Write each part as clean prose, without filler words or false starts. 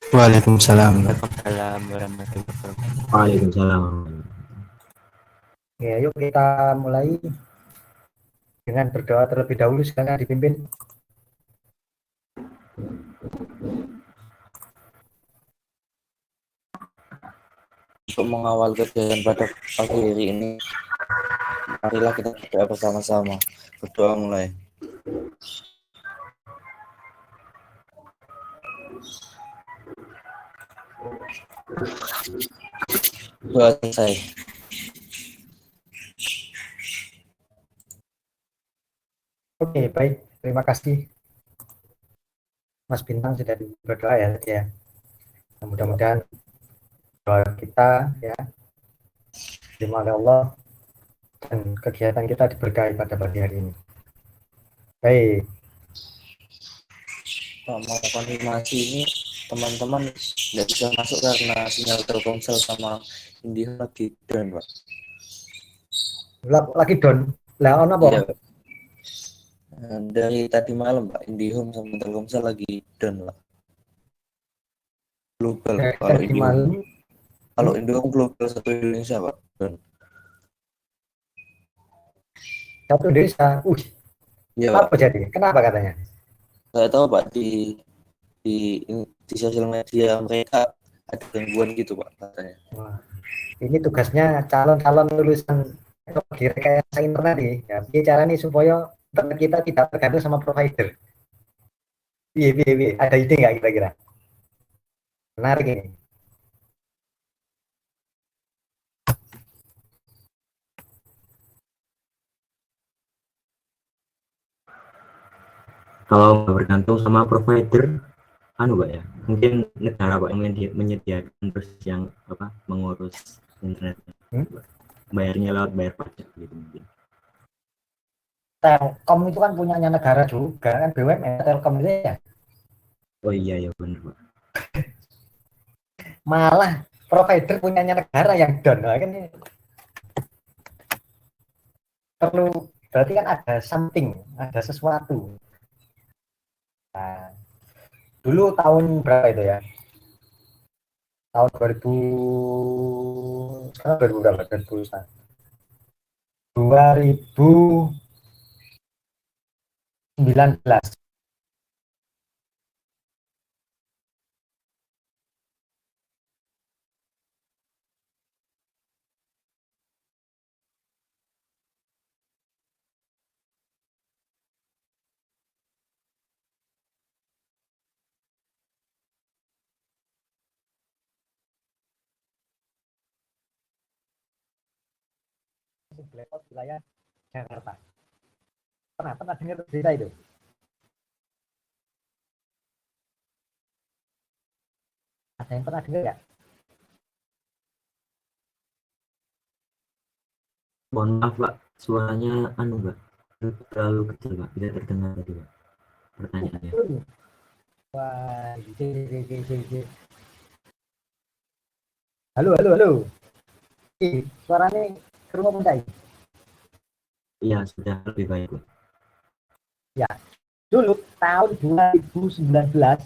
Waalaikumsalam. Waalaikumsalam warahmatullahi wabarakatuh. Waalaikumsalam. Ya, yuk kita mulai dengan berdoa terlebih dahulu, silakan dipimpin. Untuk mengawal kegiatan pada pagi hari ini, marilah kita berdoa bersama-sama. Berdoa mulai. Doa selesai. Oke, baik. Terima kasih Mas Bintang sudah berdoa ya. Mudah-mudahan doa kita ya terima oleh Allah dan kegiatan kita diberkahi pada pagi hari ini. Baik. Pak, mau konfirmasi ini teman-teman nggak bisa masuk karena sinyal Telkomsel sama Indihome lagi down, Pak. Lagi down. Lah on apa? Iya, Pak. Dari tadi malam Pak, Indihome sama Telkomsel lagi down, Pak. Global. Kalau Tadi Indihome, malam kalau Indihome global satu Indonesia, Pak. Down. satu desa. Iya, Pak. Apa jadi? Kenapa katanya? Saya tahu Pak di sosial media mereka ada gangguan gitu Pak katanya. Wah, ini tugasnya calon-calon lulusan di rekayasa internet nih. Ya, ini cara nih supaya internet kita tidak tergantung sama provider. Iya, iya, iya. Ada ide nggak kira-kira? Menarik ini. Kalau nggak bergantung sama provider, Pak ya, mungkin negara Pak yang menyediakan terus yang mengurus internet, bayarnya lewat bayar pajak gitu mungkin. Telkom itu kan punyanya negara juga kan, BUMN Telkom itu ya. Oh iya ya benar Pak. Malah provider punyanya negara yang down, kan ini perlu, berarti kan ada something, ada sesuatu. Nah, dulu tahun berapa itu ya? Tahun 2000, sekarang 2000 berapa? 2019. Blackout wilayah Jakarta. Pernah dengar berita itu? Ada yang pernah dengar nggak? Mohon maaf Pak, suaranya Pak, terlalu kecil Pak, tidak terdengar tadi Pak pertanyaannya. Wah, halo. Suaranya kerumuh mentai. Iya, sudah lebih baik Pak. Ya, dulu tahun 2019,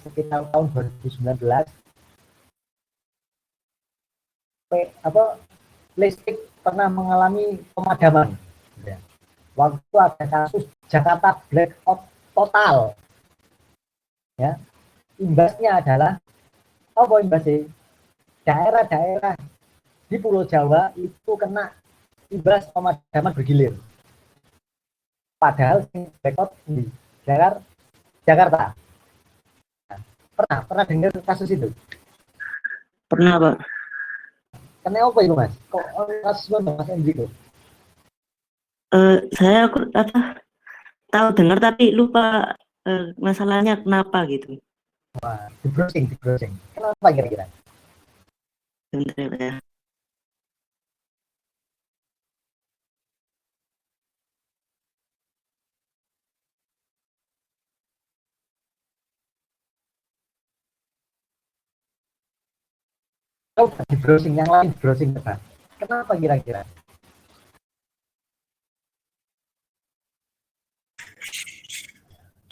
sekitar tahun 2019, listrik pernah mengalami pemadaman. Ya. Waktu ada kasus Jakarta blackout total. Ya, imbasnya adalah apa imbasnya? Daerah-daerah di Pulau Jawa itu kena imbas pemadaman bergilir. Padahal blackout di Jakarta. Pernah dengar kasus itu? Pernah Pak. Kenapa itu Mas? Kok kasus Mas Enrico? Saya tahu dengar tapi lupa masalahnya kenapa gitu. Wah, di browsing. Kenapa kira-kira? Bentar ya. Coba di browsing yang lain, browsing apa? Kenapa kira-kira?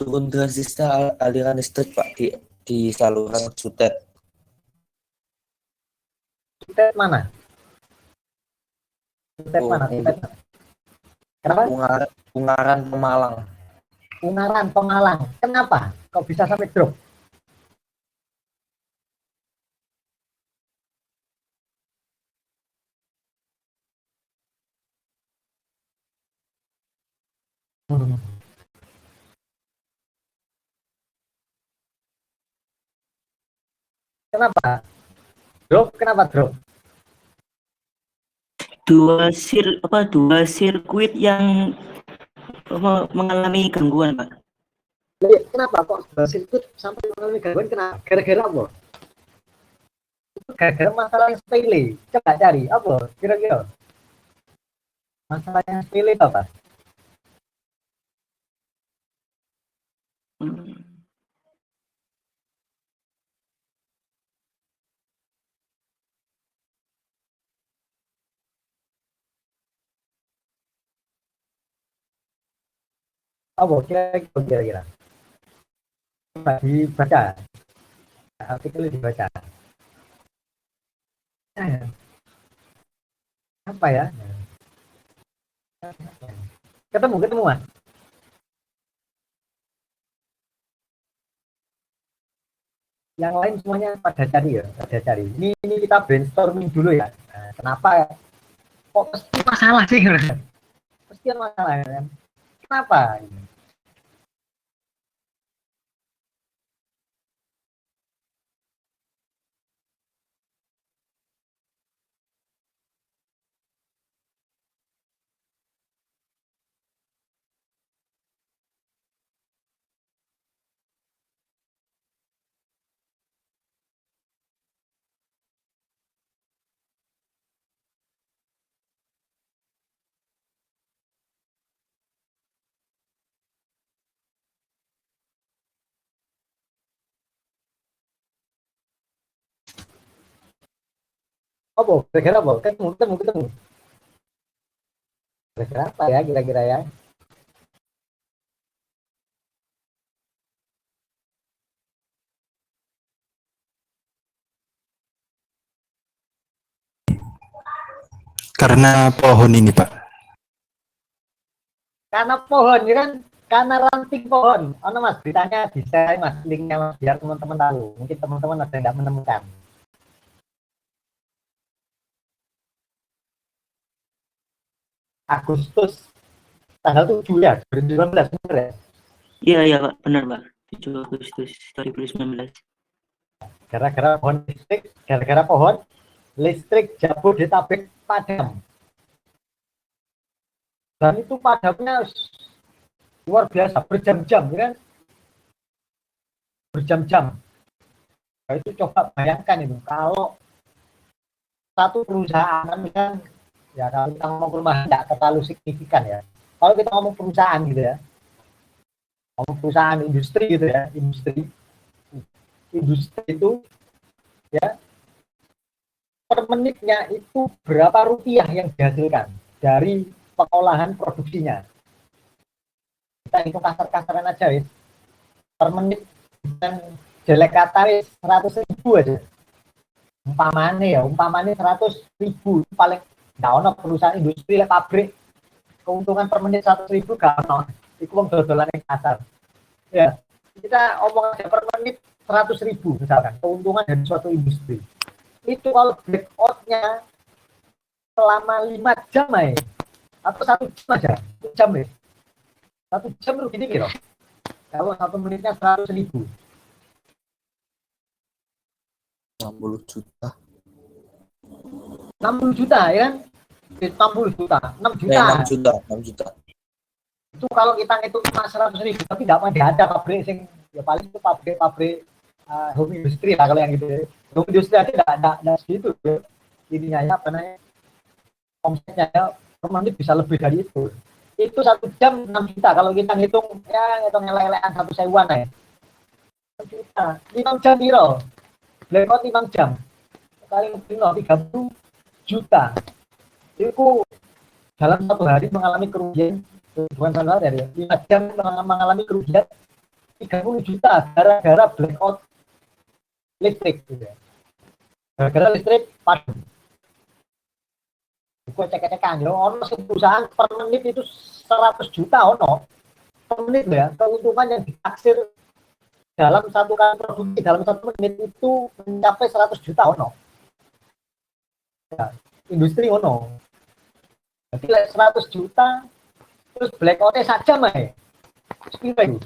turun drastisnya aliran listrik Pak di saluran Sutet. Sutet mana? Sutet mana? Sutet mana? Kenapa? Ungaran Pemalang. Ungaran Pemalang. Kenapa? Kok bisa sampai drop? Kenapa? Drop? Kenapa drop? Dua sirkuit yang mengalami gangguan, Pak. Kenapa kok sirkuit sampai mengalami gangguan? Kenapa? Gara-gara apa? Gara-gara masalah yang sepele. Coba cari apa? Kira-kira masalah yang sepele apa? Apa kira-kira? Coba dibaca. Artikel dibaca. Apa ya? Ketemu Mas. Yang lain semuanya pada cari ya, pada cari. Ini kita brainstorming dulu ya. Nah, kenapa kok pasti masalah sih? Pasti masalah kan? Kenapa? Apa? Kira-kira apa? Ketemu. Kira-kira apa ya kira-kira ya? Karena pohon ini, Pak. Karena pohon, ya kan? Karena ranting pohon. Oh, Mas, beritanya di-share Mas, linknya Mas, biar teman-teman tahu. Mungkin teman-teman ada yang tidak menemukan. Agustus tanggal 7 ya, 2019 benar ya? Iya Pak, benar Pak. 7 Agustus 2019. Gara-gara pohon listrik Jabodetabek padam. Dan itu padamnya luar biasa, berjam-jam, kan? Berjam-jam. Nah, itu coba bayangkan itu, kalau satu perusahaan, kan, ya kalau kita ngomong perumahan tidak terlalu signifikan ya. Kalau kita ngomong perusahaan gitu ya, ngomong perusahaan industri gitu ya, industri itu ya per menitnya itu berapa rupiah yang dihasilkan dari pengolahan produksinya. Kita hitung kasar-kasaran aja wis. Per menit dan jelek kata wis 100.000 aja. Umpamane 100.000 paling nggak ono perusahaan industri lah, pabrik keuntungan per menit 100.000 gak ono. Itu wong dodolan yang kasar. Ya, kita omong aja per menit 100.000 misalkan keuntungan dari suatu industri. Itu kalau blackout-nya selama 5 jam atau 1 jam aja, 1 jam 1 jam rugi ini kira. Kalau 1 menitnya 100.000. 60 juta. 60 juta ya kan? 60 juta, 6 juta. 6 juta. Itu kalau kita ngitung cuma 100.000, tapi nggak ada pabrik sing ya paling itu pabrik home industry lah kalau yang gitu. Home industry aja nggak segitu ya. Ininya ya apa namanya, omsetnya ya per menit bisa lebih dari itu. Itu 1 jam 6 juta kalau kita ngitung ya, ngitung lelean 1.000-an ya. 6 juta, 5 jam biro. Blackout 5 jam. Kali 30 juta. Itu dalam 1 hari mengalami kerugian, bukan 1 hari ya, 5 jam mengalami kerugian 30 juta gara-gara blackout listrik gitu ya. Gara-gara listrik padam. Gue cek-cekan ya, ono perusahaan per menit itu 100 juta ono. Per menit ya, keuntungan yang ditaksir dalam satu kali produksi dalam 1 menit itu mencapai 100 juta ono. Ya, industri ono. Jadi 100 juta terus blackout-nya saja mah ya. Sepira itu?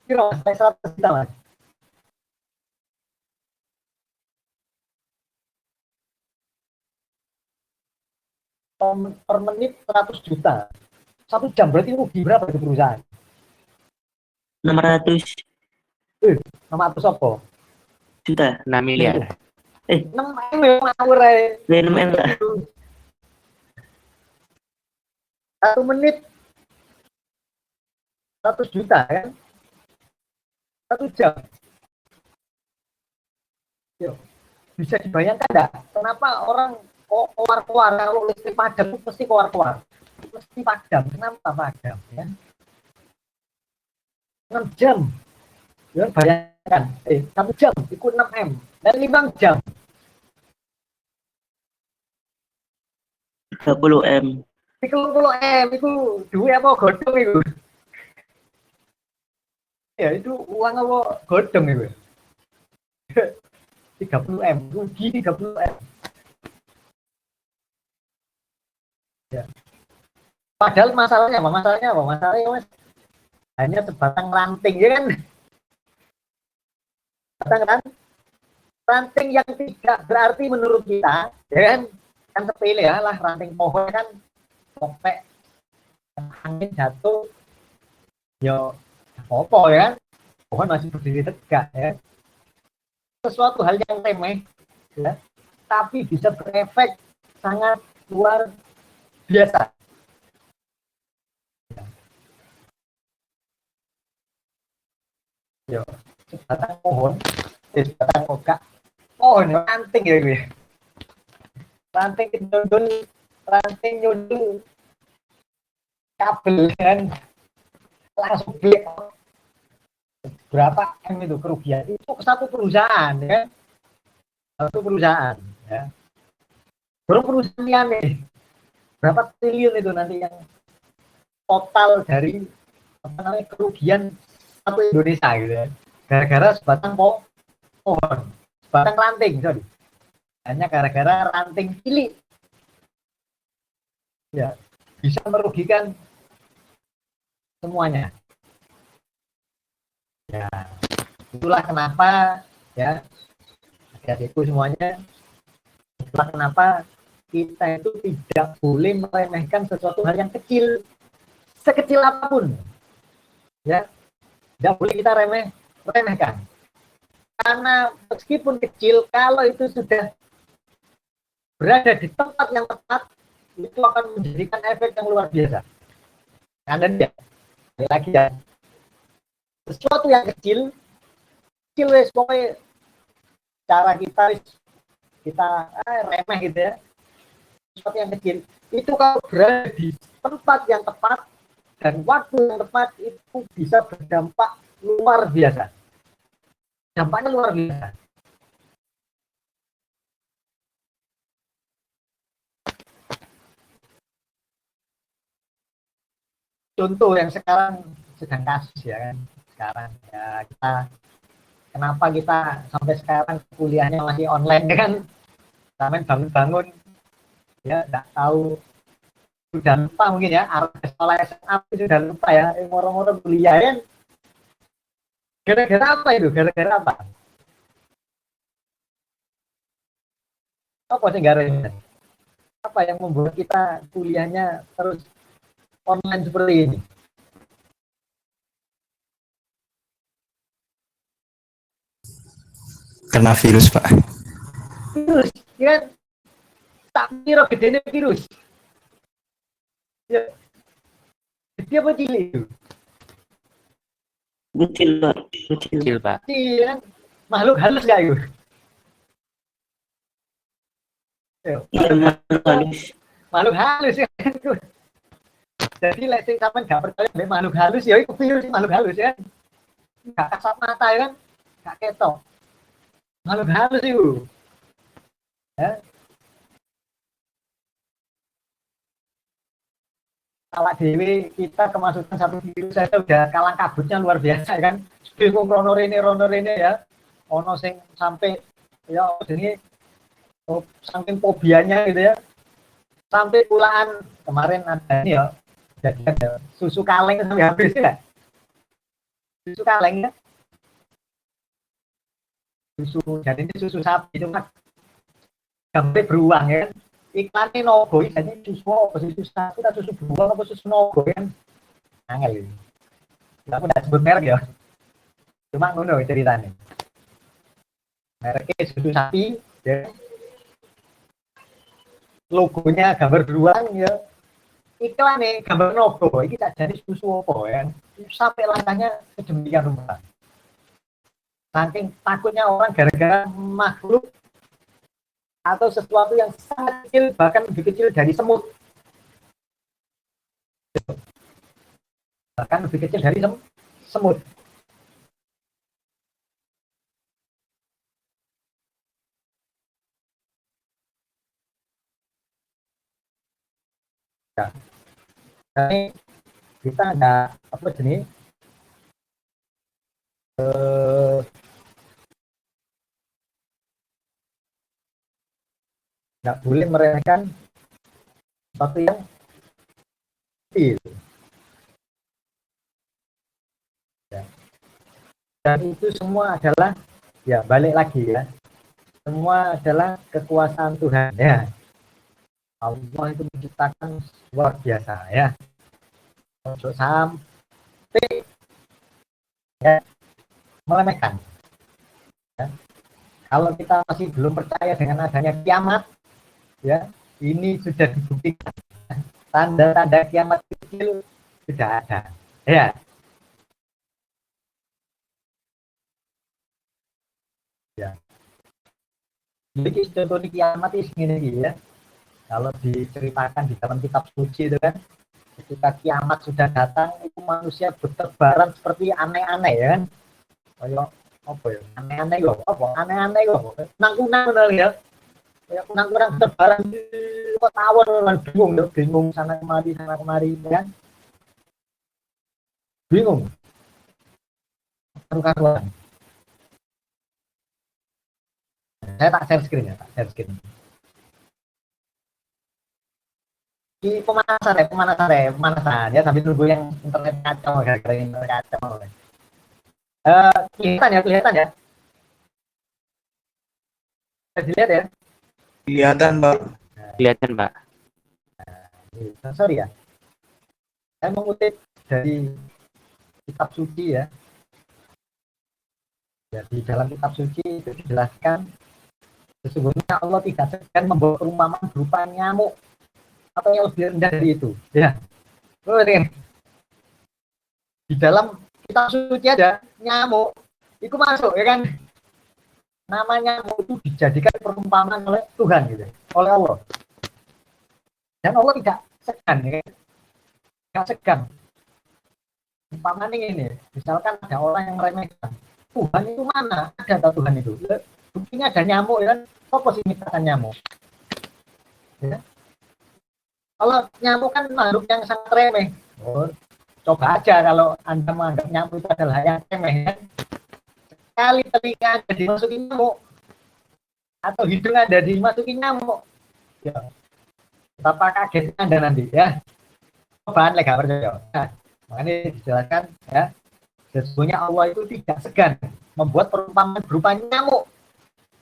Kira 100 juta mas. Per menit 100 juta. 1 jam berarti rugi berapa itu perusahaan? 600 Nama apa sopo? juta. 6 miliar. 6 M ya ngawur ae. 6 M lah. 1 menit 100 juta kan? 1 jam. Yo, bisa dibayangkan enggak? Kenapa orang keluar-keluar kalau listrik padam itu pasti keluar-keluar. Mesti padam. Kenapa padam ya? 6 jam. Ya bayangkan, 1 jam ikut 6 M dan 5 jam. 30 M. 30 M itu duit apa godong itu? Ya itu uang apa godong itu? 30 M, rugi 30 M. Ya. Padahal masalahnya apa? Masalahnya mas hanya sebatang ranting ya kan? Sebatang ranting yang tidak berarti menurut kita, ya kan? Kan sepele ya lah ranting pohon kan, sampai angin jatuh, yo apa ya kan? Pohon masih berdiri tegak ya. Sesuatu hal yang remeh, ya, tapi bisa berefek sangat luar biasa. Yo, sebatang pohon, sebatang oga, pohon ranting ya gue. Ranting nyundul kabel kan langsung beli. Berapa M itu kerugian? Itu ke satu perusahaan ya. Satu perusahaan ya. Baru perusahaan yang nih. Berapa triliun itu nanti yang total dari apa namanya kerugian satu Indonesia gitu ya. Gara-gara sebatang pohon, sebatang ranting, sorry. Hanya gara-gara ranting cilik. Ya, bisa merugikan semuanya. Ya, itulah kenapa ya adik-adikku semuanya, itulah kenapa kita itu tidak boleh meremehkan sesuatu hal yang kecil, sekecil apapun, ya, tidak boleh kita remehkan, karena meskipun kecil, kalau itu sudah berada di tempat yang tepat, itu akan menjadikan efek yang luar biasa. Karena dia lagi ya, sesuatu yang kecil wes pokoknya cara kita remeh gitu ya, sesuatu yang kecil itu kalau berada di tempat yang tepat dan waktu yang tepat itu bisa berdampak luar biasa, dampaknya luar biasa. Contoh yang sekarang sedang kasus ya kan, sekarang ya kenapa kita sampai sekarang kuliahnya masih online ya kan, sampai bangun-bangun ya nggak tahu, sudah lupa mungkin ya arah sekolah SMA sudah lupa ya, moro-moro kuliah kan, gara-gara apa itu, gara-gara apa sih gara-gara apa yang membuat kita kuliahnya terus online seperti ini? Kena virus, Pak. Virus, ya tak kira gedenya virus. Ya, gede apa cilik itu? Kecil, Pak. Kecil. Pak. Kecil kan, makhluk halus nggak itu? Iya, Makhluk halus ya kan? Jadi lesing sampean nggak percaya makhluk halus ya itu virus makhluk halus ya. nggak kasat mata ya kan, nggak ketok. Halus-halus itu. Ya. Kalau dewi kita kemasukan satu virus saja udah kalang kabutnya luar biasa kan. Bingung rono rene ya. Ono sing sampai ya ini saking fobianya gitu ya. Sampai pulaan kemarin ada ini ya. Jadi ada susu kaleng sampai habis ya. Susu kaleng ya. Susu, jadi ini susu sapi cuma gambar beruang ya. Iklannya nogo, jadi susu apa susu sapi atau susu beruang apa susu nogo kan. Angel ini. Aku udah sebut merek ya. Cuma ngono ceritanya. Mereknya susu sapi ya. Logonya gambar beruang ya. Iklannya gambar nogo, ini tak jadi susu apa ya. Sampai langkahnya sedemikian rupa. Saking takutnya orang gara-gara makhluk atau sesuatu yang sangat kecil, bahkan lebih kecil dari semut. Bahkan lebih kecil dari semut. Ya. Jadi kita ada apa jenis? Nggak boleh meremehkan sesuatu yang kecil. Ya. Dan itu semua adalah ya balik lagi ya, semua adalah kekuasaan Tuhan ya. Allah itu menciptakan luar biasa ya. Untuk sampai ya meremehkan. Ya. Kalau kita masih belum percaya dengan adanya kiamat, ya ini sudah dibuktikan. Tanda-tanda kiamat kecil sudah ada. Ya. Ya. Jadi contoh kiamat ini ya. Kalau diceritakan di dalam kitab suci itu kan, ketika kiamat sudah datang, itu manusia bertebaran seperti aneh-aneh ya kan. Kayak apa ya? Aneh-aneh kok, apa? Aneh-aneh kok. Nang-nang ya. Kayak kunang-kunang bertebaran kok tawon orang bingung sana kemari ya kan. Bingung. Karuan. Saya tak share screen ya, Di pemanasan ya sambil nunggu yang internet kacau gara-gara internet kacau. Kelihatan ya. Bisa dilihat ya. Kelihatan, Pak. Kelihatan, Pak. Sorry ya. Saya mengutip dari kitab suci ya. Ya, di dalam kitab suci itu dijelaskan sesungguhnya Allah tidak segan membawa perumpamaan berupa nyamuk atau yang lebih rendah dari itu. Ya. Di dalam kitab suci ada nyamuk. Itu masuk ya kan. Namanya nyamuk itu dijadikan perumpamaan oleh Tuhan gitu. Oleh Allah. Dan Allah tidak segan ya kan. Tidak segan. Umpamanya ini, misalkan ada orang yang meremehkan. Tuhan itu mana? Ada atau Tuhan itu? Buktinya ada nyamuk ya kan. Apa sih misalkan nyamuk? Ya. Kalau nyamuk kan makhluk yang sangat remeh. Oh, coba aja kalau Anda menganggap nyamuk itu adalah yang remeh ya. Sekali telinga ada dimasukin nyamuk atau hidung ada dimasukin nyamuk. Ya. Betapa kagetnya Anda nanti ya. Cobaan lega percaya. Nah, makanya dijelaskan ya. Sesungguhnya Allah itu tidak segan membuat perumpamaan berupa nyamuk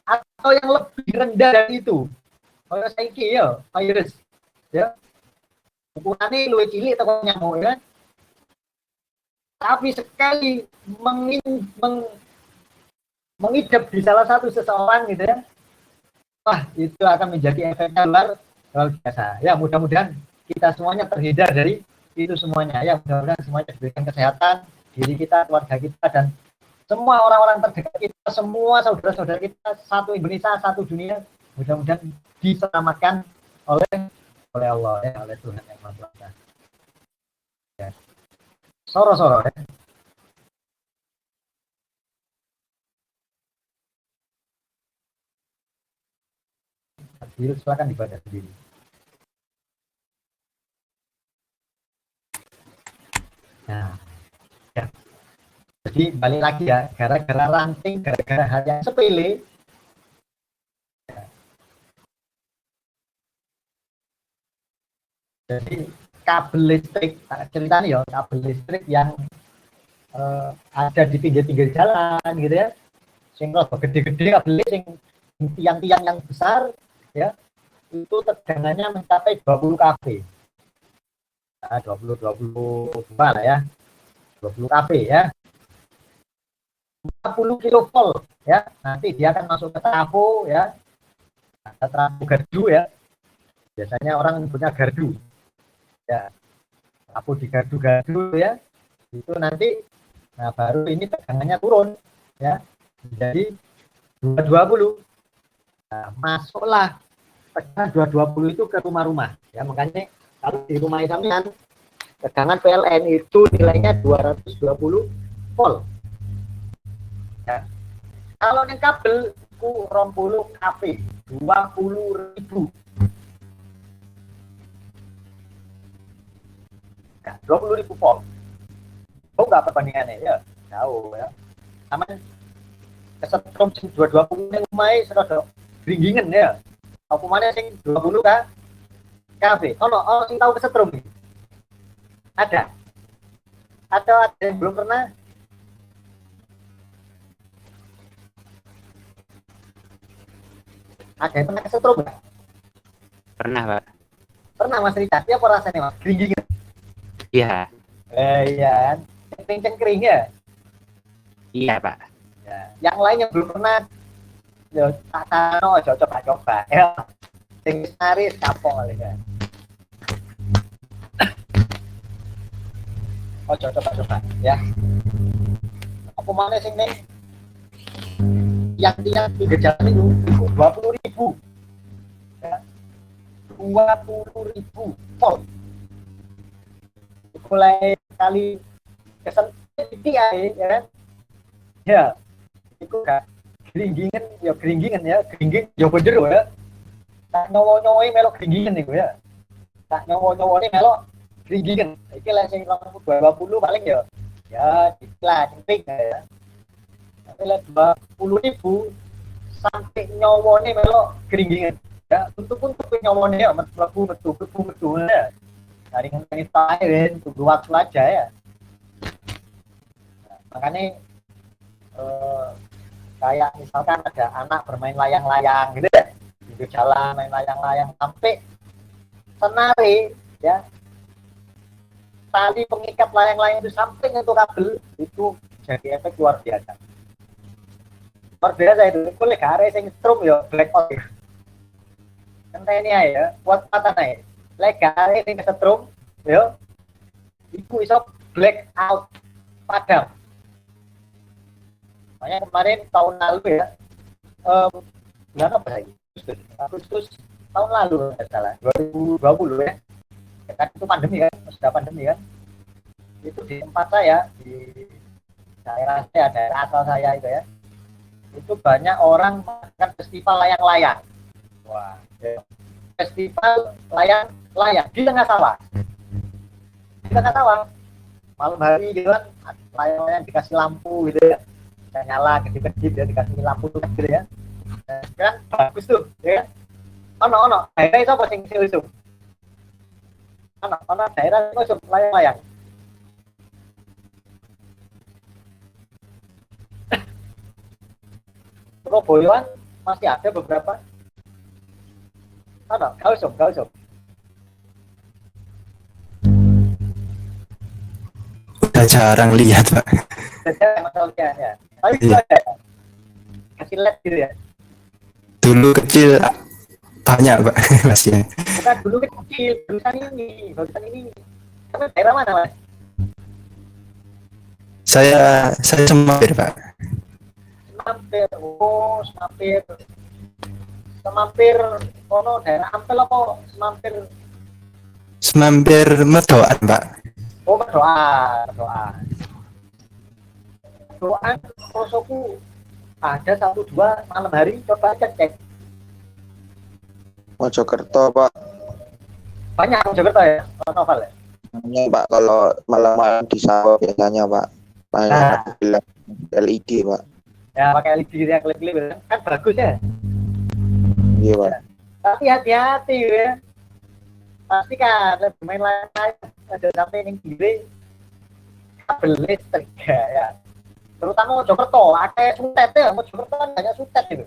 atau yang lebih rendah dari itu. Kalau saya ya, virus ya. Ukurannya luwih cilik atau nyamuk ya. Tapi sekali mengidap di salah satu seseorang gitu ya. Wah, itu akan menjadi efeknya luar biasa. Ya, mudah-mudahan kita semuanya terhindar dari itu semuanya. Ya, mudah-mudahan semuanya diberikan kesehatan, diri kita, keluarga kita, dan semua orang-orang terdekat kita, semua saudara-saudara kita, satu Indonesia, satu dunia, mudah-mudahan diselamatkan oleh Allah, ya, oleh Tuhan yang Maha Kuasa. Ya. Soro-soro ya. Silakan dibaca sendiri. Nah, ya. Jadi balik lagi ya, gara-gara ranting, gara-gara hal yang sepele, jadi kabel listrik, ceritanya ya kabel listrik yang ada di pinggir-pinggir jalan gitu ya, sing rada gede-gede kabel listrik, tiang-tiang yang besar ya, itu tegangannya mencapai 20 kV. Nah, 22 lah ya, 20 kV ya, 40 kilovolt ya, nanti dia akan masuk ke trafo ya, ada trafo gardu ya, biasanya orang punya gardu ya, trafo di gardu-gardu ya, itu nanti, nah baru ini tegangannya turun ya, menjadi 220. Nah, masuklah tegangan 220 itu ke rumah-rumah ya, makanya kalau di rumah sampean tegangan PLN itu nilainya 220 volt ya. Kalau yang kabel ku 20 kV 20.000 ya, 20.000 volt. Oh enggak perbandingannya ya, jauh ya. Sama kesetrum 220 ini umai serada gringgingen ya. Apa mana sing 20 kah? KV. Oh, sing tahu kesetrum nih. Ada. Atau ada yang belum pernah? Ada yang pernah kesetrum nggak? Pernah, Pak. Pernah Mas Richard, ya apa rasanya Mas? Gringgingen. Iya. Iya kan? Cengkring ya? Iya, Pak. Ya. Yang lain yang belum pernah, ya tak kano, coba-coba ya. Sing naris kapok kali ya. Oh, coba-coba ya. Apa mana sing ning yang pinggir jalan itu 20.000 ya. 20.000 volt. Mulai kali kesan ya, ya itu kan geringgingen ya, geringging ya bener ya, tak nyowo-nyowoi melok geringgingen nih ya, tak nyowo-nyowoi melok geringgingen iki lah sing 20 paling ya iklan cengkring ya, tapi lah 20.000 sampai nyowone melok geringgingen ya, untuk nyowone ya metu ya, dari ngenteni tae tunggu waktu aja ya. Nah, makanya kayak misalkan ada anak bermain layang-layang gitu ya, di jalan main layang-layang sampai senari ya, tali pengikat layang-layang itu sampai nyentuh kabel, itu jadi efek luar biasa itu. Boleh gare sing strum ya blackout ya, enteni ya kuat patah naik legare sing kesetrum ya, itu iso blackout padam. Makanya kemarin tahun lalu ya, bulan apa lagi? Agustus tahun lalu nggak salah, 2020 ya. Kan itu pandemi kan, sudah pandemi kan. Itu di tempat saya, di daerah saya, daerah asal saya itu ya. Itu banyak orang melakukan festival layang-layang. Wah, ya. Festival layang-layang di tengah sawah. Di tengah sawah. Malam hari gitu kan, layang-layang dikasih lampu gitu ya. Saya nyala kedip-kedip ya, dikasih lampu tuh gitu ya. Kan bagus tuh ya. Ono daerah itu apa sing itu? Ono daerah itu layang-layang. Surabaya masih ada beberapa. Kau usum. Udah jarang lihat, Pak. Ada masalahnya ya. Tapi juga ada kasih LED gitu ya. Dulu kecil banyak, Pak, masih. Bukan dulu kecil, barusan ini. Tapi daerah mana Mas? Saya Semampir, Pak. Semampir ono daerah Ampel apa Semampir Medoan, Pak. Oh, berdoa. Doan prosoku ada 1-2 malam hari, coba cek Mojokerto Pak. Banyak Mojokerto ya, novel ya. Banyak Pak, kalau malam-malam di sawah biasanya Pak. Banyak Nah. bilang LED Pak. Ya pakai LED ya, klip-klip ya. Kan bagus ya. Iya Pak. Tapi hati-hati ya. Pasti kan lebih main lain ada sampai yang kiri kabel listrik ya. Terutama Mojokerto, kayak sutet ya, Mojokerto kan banyak sutet gitu.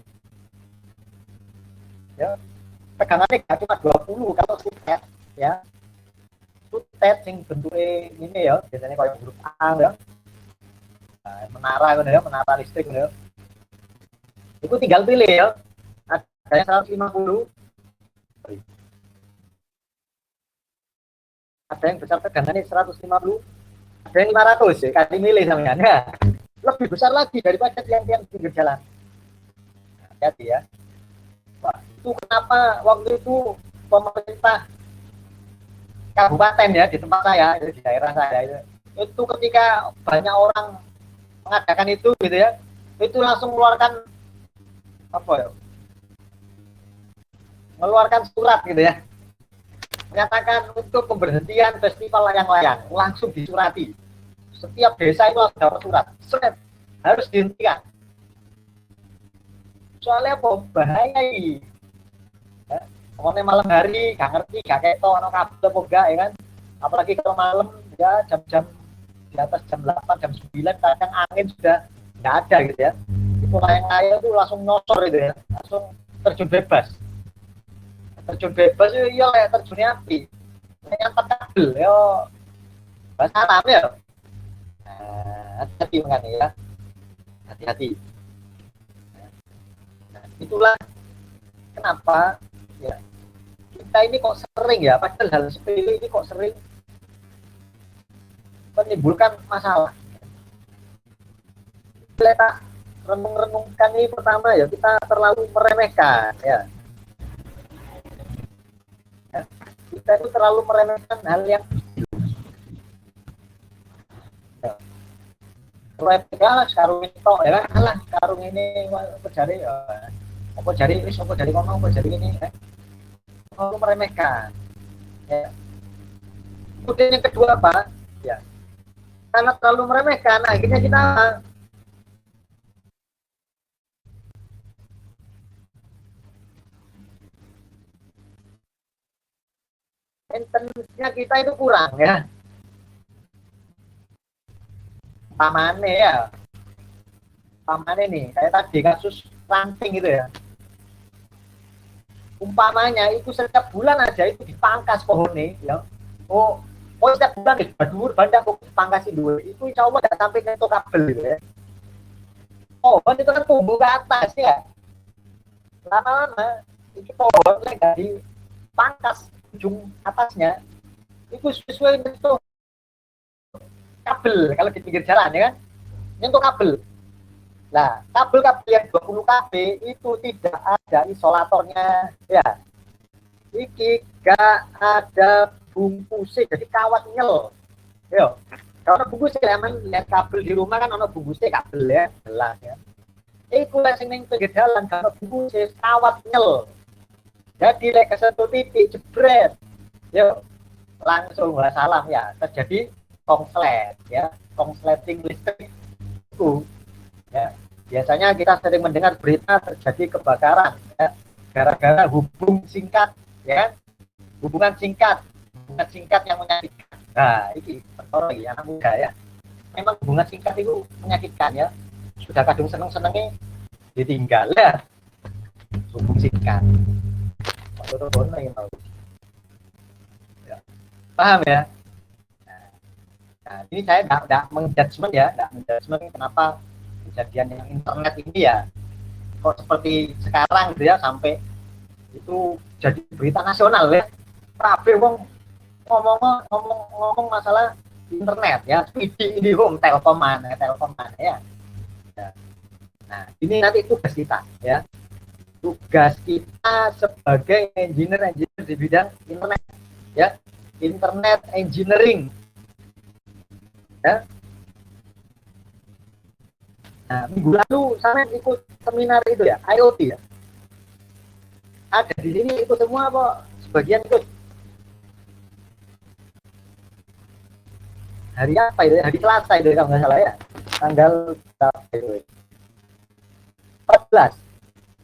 Ya, tegangannya gak cuma 20 kalau sutet ya. Sutet yang bentuknya ini ya, biasanya kayak huruf A ya. Nah, menara gitu ya, menara listrik gitu ya. Itu tinggal pilih ya. Ada 150. Ada yang besar tegangannya 150, ada yang 500 ya, kasih milih sampean ya. Lebih besar lagi daripada tiang-tiang pinggir jalan. Hati-hati ya. Wah, itu kenapa waktu itu pemerintah kabupaten ya di tempat saya, di daerah saya itu ketika banyak orang mengadakan itu gitu ya, itu langsung mengeluarkan apa ya? Mengeluarkan surat gitu ya. Menyatakan untuk pemberhentian festival layang-layang langsung disurati. Setiap desa itu harus dapat surat. Surat harus dihentikan. Soalnya apa? Bahaya ini. Ya, pokoknya malam hari gak ngerti, gak ketok ono kabel apa enggak ya kan. Apalagi kalau malam ya jam-jam di atas jam 8, jam 9 kadang angin sudah nggak ada gitu ya. Itu layang-layang itu langsung nyosor gitu ya. Langsung terjun bebas. Terjun bebas itu iya kayak terjunnya api, nyampe kabel ya bahasa Arab ya. Nah, hati-hati mengenai ya, hati-hati. Nah, itulah kenapa ya kita ini kok sering ya, padahal hal sepele ini kok sering menimbulkan masalah. Kita renung-renungkan ini pertama ya, kita terlalu meremehkan ya. Kita itu terlalu meremehkan hal yang remehkan karung itu ya kan, alah karung ini apa jari wis apa jari kono apa jari ini ya. Terlalu meremehkan ya. Kemudian yang kedua apa ya, karena terlalu meremehkan akhirnya kita maintenance-nya kita itu kurang ya. Pamane nih, kayak tadi kasus ranting gitu ya. Umpamanya itu setiap bulan aja itu dipangkas pohonnya ya. Oh setiap bulan deh, badur bandak kok dipangkasin dulu. Itu insya Allah nggak sampai ke kabel gitu ya. Pohon itu kan tumbuh ke atas ya. Lama-lama itu pohon nggak dipangkas ujung atasnya itu sesuai bentuk kabel kalau di pinggir jalan ya kan, nyentuh kabel. Nah, kabel-kabel yang 20 kb itu tidak ada isolatornya ya. Iki gak ada bungkusnya, jadi kawat nyel. Yo, kalau bungkusnya emang lihat kabel di rumah kan ono bungkusnya kabel ya, jelas ya. Iku lah sing ning pinggir jalan kalau bungkusnya kawat nyel. Jadi lek kesentuh titik jebret, yuk langsung salam ya, terjadi kongslet ya, kongsleting listrik itu ya. Biasanya kita sering mendengar berita terjadi kebakaran ya, gara-gara hubungan singkat ya, hubungan singkat yang menyakitkan. Nah ini perkara lagi anak muda ya, memang hubungan singkat itu menyakitkan ya, sudah kadung seneng-senengnya ditinggal ya, hubungan singkat. Ya. Paham ya? Nah, ini saya tidak menjudgment ya, tidak menjudgment kenapa kejadian yang internet ini ya kok seperti sekarang gitu ya, sampai itu jadi berita nasional ya. Tapi ngomong masalah internet ya, speedy ini home telkom mana ya. Nah, ini nanti tugas kita ya. Tugas kita sebagai engineer di bidang internet ya, internet engineering ya. Nah, minggu lalu saya ikut seminar itu ya, IoT ya. ada di sini ikut semua apa? Sebagian ikut. Hari apa itu? Hari Selasa itu kalau nggak salah ya. Tanggal berapa itu? 14.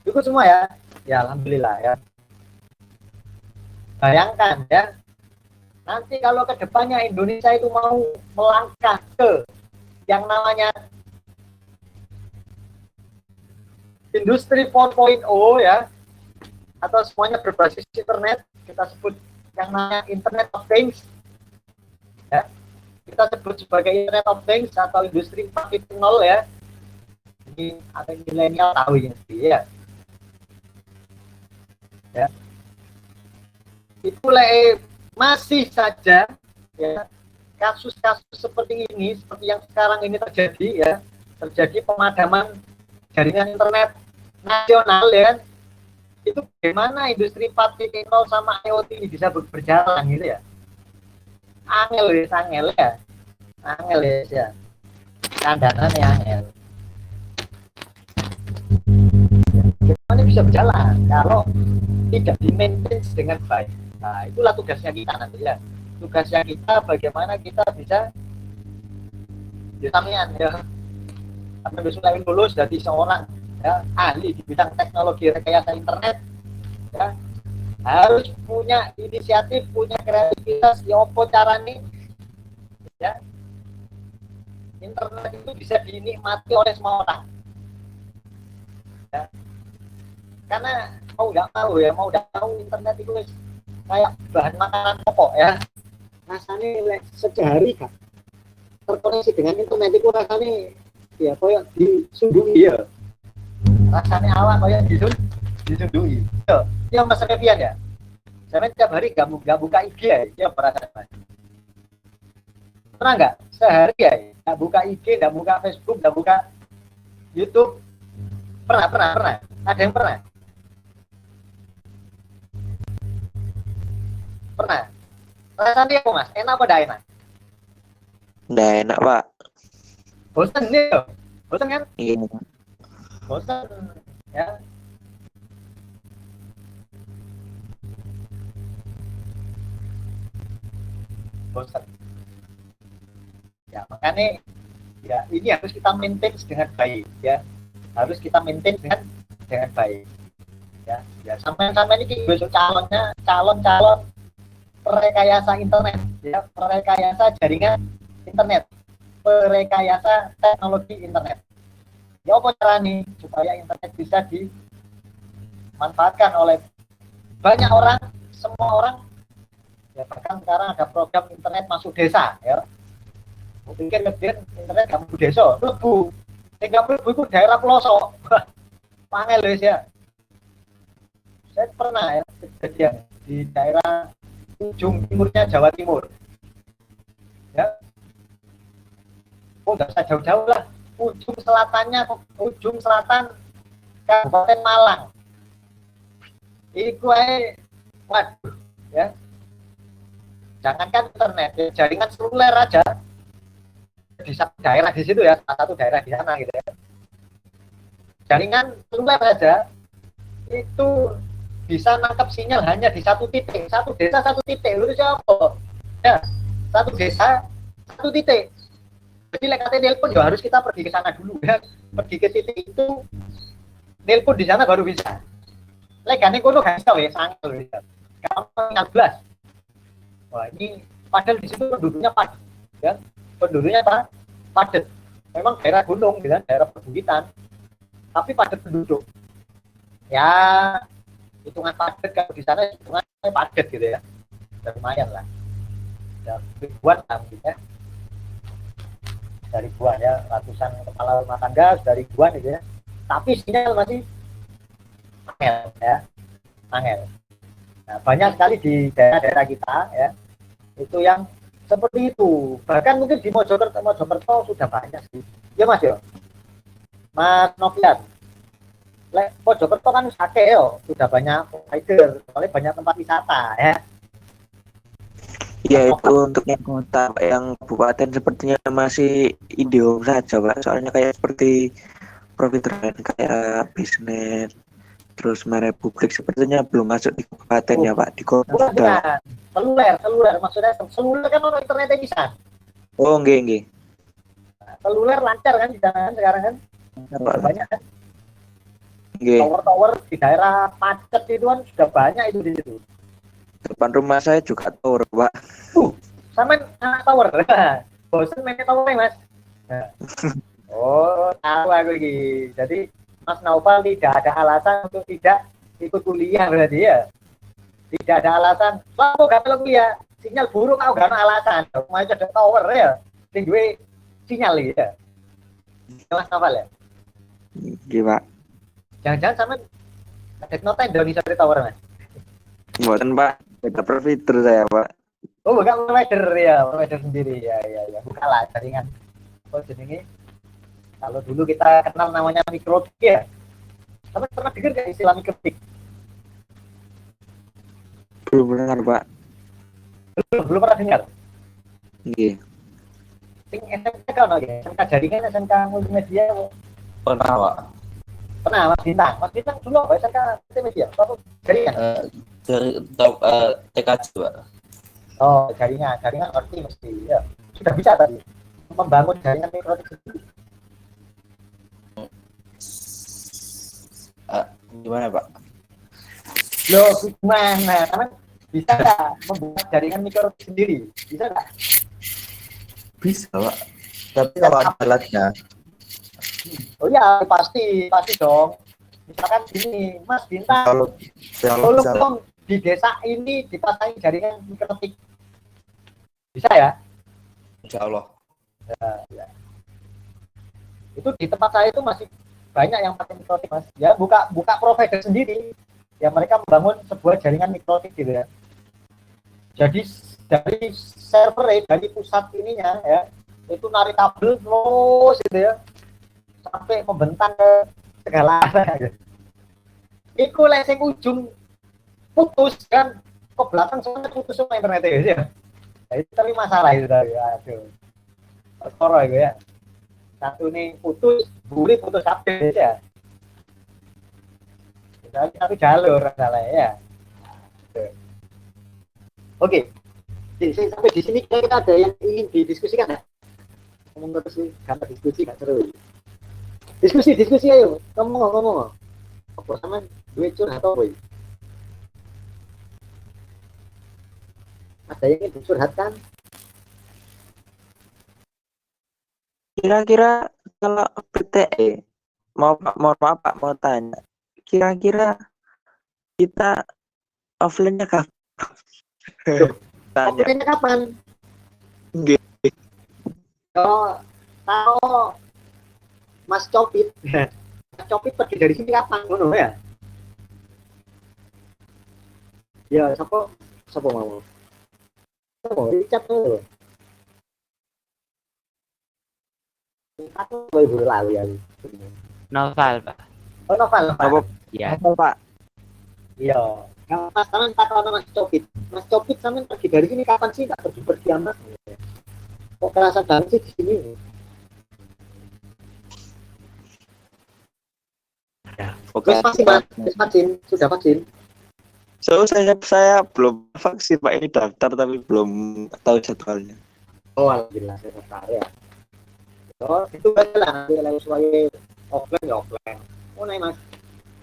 Ikut semua ya. Ya alhamdulillah ya. Bayangkan ya. Nanti kalau ke depannya Indonesia itu mau melangkah ke yang namanya industri 4.0 ya, atau semuanya berbasis internet, kita sebut yang namanya Internet of Things ya, kita sebut sebagai Internet of Things atau industri 4.0 ya. Ini ada milenial tahu ini ya. Ya. Itu masih saja ya, kasus-kasus seperti ini, seperti yang sekarang ini terjadi ya, terjadi pemadaman jaringan internet nasional ya, itu bagaimana industri 4.0 sama IoT ini bisa berjalan gitu ya. Angel ya, angel ya, kandangan ya angel. Gimana bisa berjalan kalau tidak di-maintain dengan baik? Nah, itulah tugasnya kita nanti ya. Tugasnya kita bagaimana kita bisa disamian ya. Sampai besok lulus jadi seorang ya, ahli di bidang teknologi rekayasa internet ya, harus punya inisiatif, punya kreativitas ya, apa caranya ya internet itu bisa dinikmati oleh semua orang ya. Karena mau nggak mau internet itu kayak bahan makanan pokok ya, rasanya sehari kan terkoneksi dengan internet itu rasanya ya kayak disundui ya, rasanya awak kayak disundui ya Mas Revian ya. Saya tiap hari nggak buka IG ya perasaan pernah nggak sehari ya nggak buka IG, nggak buka Facebook, nggak buka YouTube? Pernah ada yang pernah rasanya apa Mas, enak apa tidak enak? Nggak enak Pak. Bosan nih, bosan kan? Iya. Bosan ya. Bosan. Ya makanya ya ini harus kita maintain dengan baik ya. Harus kita maintain dengan baik. Ya sampai ini besok calon perekayasa internet ya, perekayasa jaringan internet, perekayasa teknologi internet. Ya apa caranya supaya internet bisa dimanfaatkan oleh banyak orang, semua orang. Ya bahkan sekarang ada program internet masuk desa ya. Mungkin internet kamu desa, lebu. Tinggal lebu itu daerah pelosok. Panggil ya. Saya pernah ya kejadian di daerah ujung timurnya Jawa Timur. Ya. Oh, nggak usah jauh-jauh lah. Ujung selatan Kabupaten Malang. Iku waduh ya. Jangankan internet, ya, jaringan seluler aja di satu daerah di situ ya, satu daerah di sana gitu ya. Jaringan seluler aja itu bisa nangkap sinyal hanya di satu titik, satu desa satu titik. Lu siapa? Ya, satu desa satu titik. Jadi lekatnya nelpon ya harus kita pergi ke sana dulu ya, pergi ke titik itu, nelpon di sana baru bisa. Lekatnya kono gak tahu ya, sangat ya. Kamu 15. Wah ini padahal di situ penduduknya padat, ya penduduknya padat. Memang daerah gunung, gitu, daerah perbukitan, tapi padat penduduk. Ya hitungan padat kalau di sana hitungannya padat gitu ya, dan lumayan lah. Ya, ribuan lah mungkin ya. Dari ribuan ya, ratusan kepala rumah tangga dari ribuan gitu ya. Tapi sinyal masih angel ya, angel. Nah, banyak sekali di daerah-daerah kita ya, itu yang seperti itu. Bahkan mungkin di Mojokerto sudah banyak sih. Ya Mas ya, Mas Novian. Mojokerto kan sakit yo, sudah banyak provider, soalnya banyak tempat wisata ya. Ya itu untuk yang kota, yang kabupaten sepertinya masih IndiHome saja Pak. Soalnya kayak seperti provider lain kayak bisnet Terus Republik sepertinya belum masuk di kabupaten ya Pak, di kota. Bukan. Seluler maksudnya seluler kan orang internetnya bisa. Oh, nggih. Seluler lancar kan di sana kan sekarang kan. Pak. Banyak kan Nggih. tower-tower di daerah macet itu kan sudah banyak itu di situ. Depan rumah saya juga tower, Pak. Sama anak tower. Bosen main tower ya, Mas. Nah. Oh, tahu aku ini. Jadi Mas Naufal tidak ada alasan untuk tidak ikut kuliah berarti ya. Tidak ada alasan. Kok gak perlu kuliah? Sinyal buruk kau gak ada alasan. Mau ada tower ya. Tinggi sinyal ya. Mas Naufal ya. Nggih, Pak. Jangan-jangan sama ada nota Indonesia di tower, Mas. Mboten, Pak. Beda provider saya, Pak. Oh, bukan provider ya, provider sendiri ya. Bukalah jaringan. Oh, jadi kalau dulu kita kenal namanya mikrotik ya. Kamu pernah dengar nggak istilah mikrotik? Belum dengar, Pak. Belum pernah dengar. Nggih. Sing SMK kan ya, SMK jaringan, SMK multimedia. Pernah, Pak. Pernah Mas Bintang. Mas Bintang dulu apa SMK multimedia? Apa jaringan? Dari TKJ, Pak. Oh, jaringan ngerti mesti ya. Sudah bisa tadi membangun jaringan mikrotik sendiri. Gimana, Pak? Loh, gimana? Kan bisa nggak membuat jaringan mikrotik sendiri? Bisa nggak? Bisa, Pak. Tapi kalau ada alatnya. Oh ya, pasti dong. Misalkan gini, Mas Bintang, Kalau tolong bisa, dong di desa ini dipasang jaringan mikrotik. Bisa ya? Insya Allah. Ya. Itu di tempat saya itu masih banyak yang pakai mikrotik, Mas. Ya, buka provider sendiri. Ya, mereka membangun sebuah jaringan mikrotik gitu ya. Jadi dari server dari pusat ininya ya, itu narik kabel terus gitu ya. Sampai membentang ke segala arah gitu. Iku leseng ujung putus kan ke belakang sana putus semua internetnya gitu ya. Nah, itu tapi masalah itu tadi. Aduh. Perkara itu ya. Satu nih putus, buri putus kabel ya. Jadi satu jalur masalahnya ya. Oke. Sampai di sini kita ada yang ingin didiskusikan ya? Ngomong terus sih, gambar diskusi gak seru. Diskusi ayo. Ngomong. Apa sama duit curhat apa ya? Ada yang ingin dicurhatkan? Kira-kira kalau PTE, mau maaf Pak, mau tanya. Kira-kira kita offline-nya kapan? Tanya. Offline-nya kapan? Nggih. Kalau Mas Copit pergi dari sini kapan? Ngono ya? Ya, siapa mau? Siapa? Richard tuh. Aku baru lalu ya. Novel, Pak. Oh, Novel. Iya. Apa, Pak? Iya. Kalau Mas Taman tak kalau Mas Copit. Mas Copit sama pergi dari sini kapan sih? Tak pergi amat. Kok kerasa banget sih di sini? Oke. Vaksin. Sudah vaksin. So, saya belum vaksin Pak, ini daftar tapi belum tahu jadwalnya. Oh, alhamdulillah saya daftar ya. Oh, itu aja lah nanti kalau sesuai offline ya offline. Oh, nih Mas.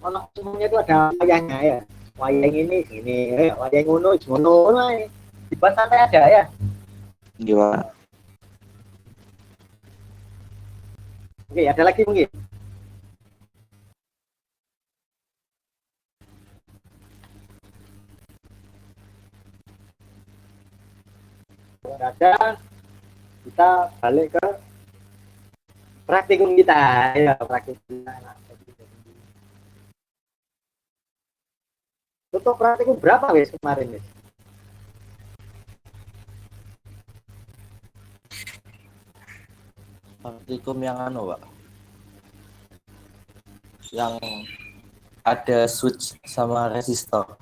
Ono semuanya itu ada wayangnya ya. Wayang ini sini, wayang ngono nih. Dibahas santai aja ya. Gimana? Oke, ada lagi mungkin. Kalau ada, kita balik ke praktikum kita ya, Untuk praktikum berapa wes kemarin wes? Praktikum yang Pak, yang ada switch sama resistor.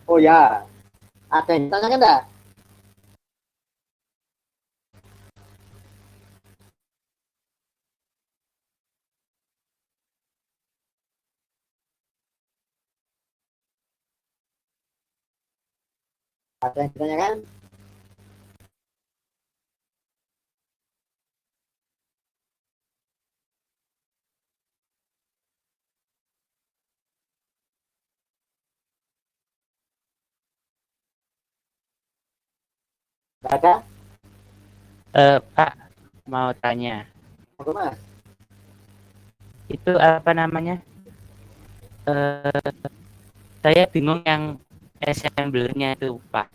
Oh ya, ada yang tanyakan enggak? Ada yang ditanyakan? Nggak ada? Pak, mau tanya. Apa Mas? Itu apa namanya? Saya bingung yang assemblernya itu, Pak.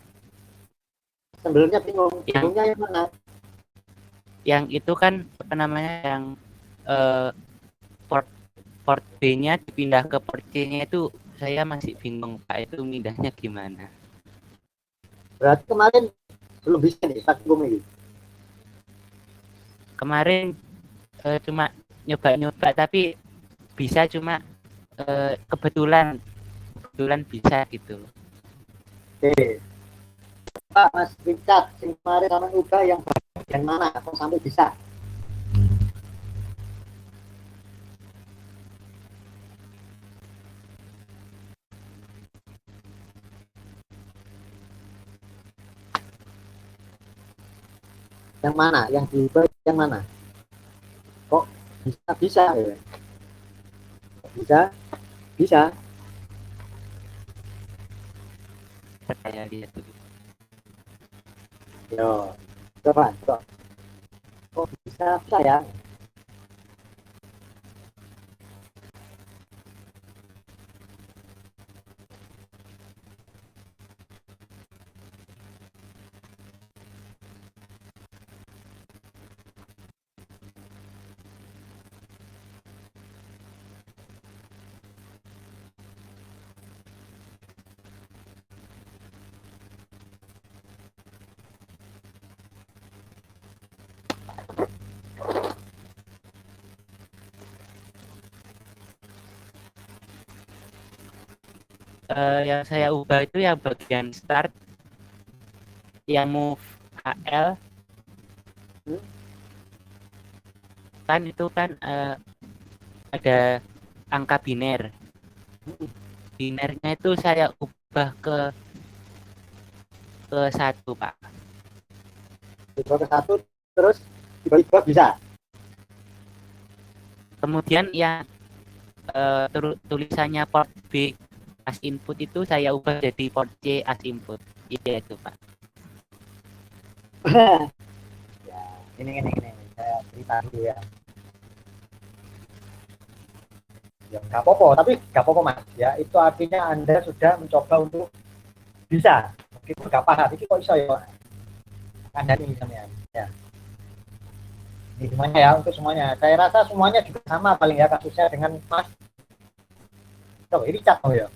Sebelumnya bingung. Yang Bingungnya yang mana? yang itu kan apa namanya yang port B-nya dipindah ke port C-nya itu saya masih bingung, Pak. Itu mindahnya gimana? Berarti kemarin belum bisa nih Pak Gumi ini. Kemarin cuma nyoba-nyoba tapi bisa cuma kebetulan bisa gitu. Oke. Pak Mas Richard, yang kemarin sama ubah yang bagian mana? Kok sampai bisa? Yang mana? Yang diubah yang mana? Kok bisa ya? Bisa? Bisa? Saya lihat dulu. Yo, coba. Kok bisa ya? Yang saya ubah itu yang bagian start, yang move HL kan itu kan ada angka biner. Binernya itu saya ubah ke 1, Pak. Dibawa ke satu, terus tiba-tiba bisa. Kemudian yang tulisannya port B as input itu saya ubah jadi port C as input. Iya itu, Pak. Ya, ini saya cerita dulu ya. Ya nggak apa-apa, tapi nggak apa-apa Mas. Ya itu artinya Anda sudah mencoba untuk bisa. Meskipun nggak paham, ini kok bisa ya? Anda ini misalnya. Ya. Ini semuanya ya, untuk semuanya. Saya rasa semuanya juga sama paling ya kasusnya dengan Mas. Oh, ini cat oh ya.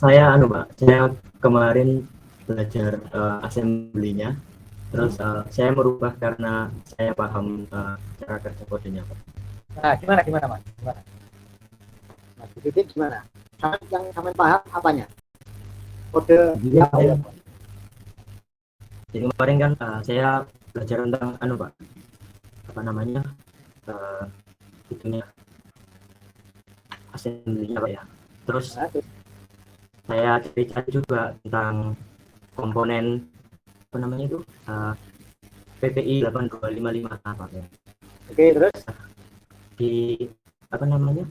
Saya saya kemarin belajar assembly-nya, terus saya merubah karena saya paham cara kerja kodenya, Pak. Nah, gimana Mas? Gimana? Mas Didit gimana? Yang sampai paham apanya? Kode Iya, ya, Pak. Jadi kemarin kan saya belajar tentang Pak, apa namanya, itunya assembly-nya, Pak ya. Terus saya cari juga tentang komponen apa namanya itu PPI 8255 apa ya. Oke, terus Di apa namanya,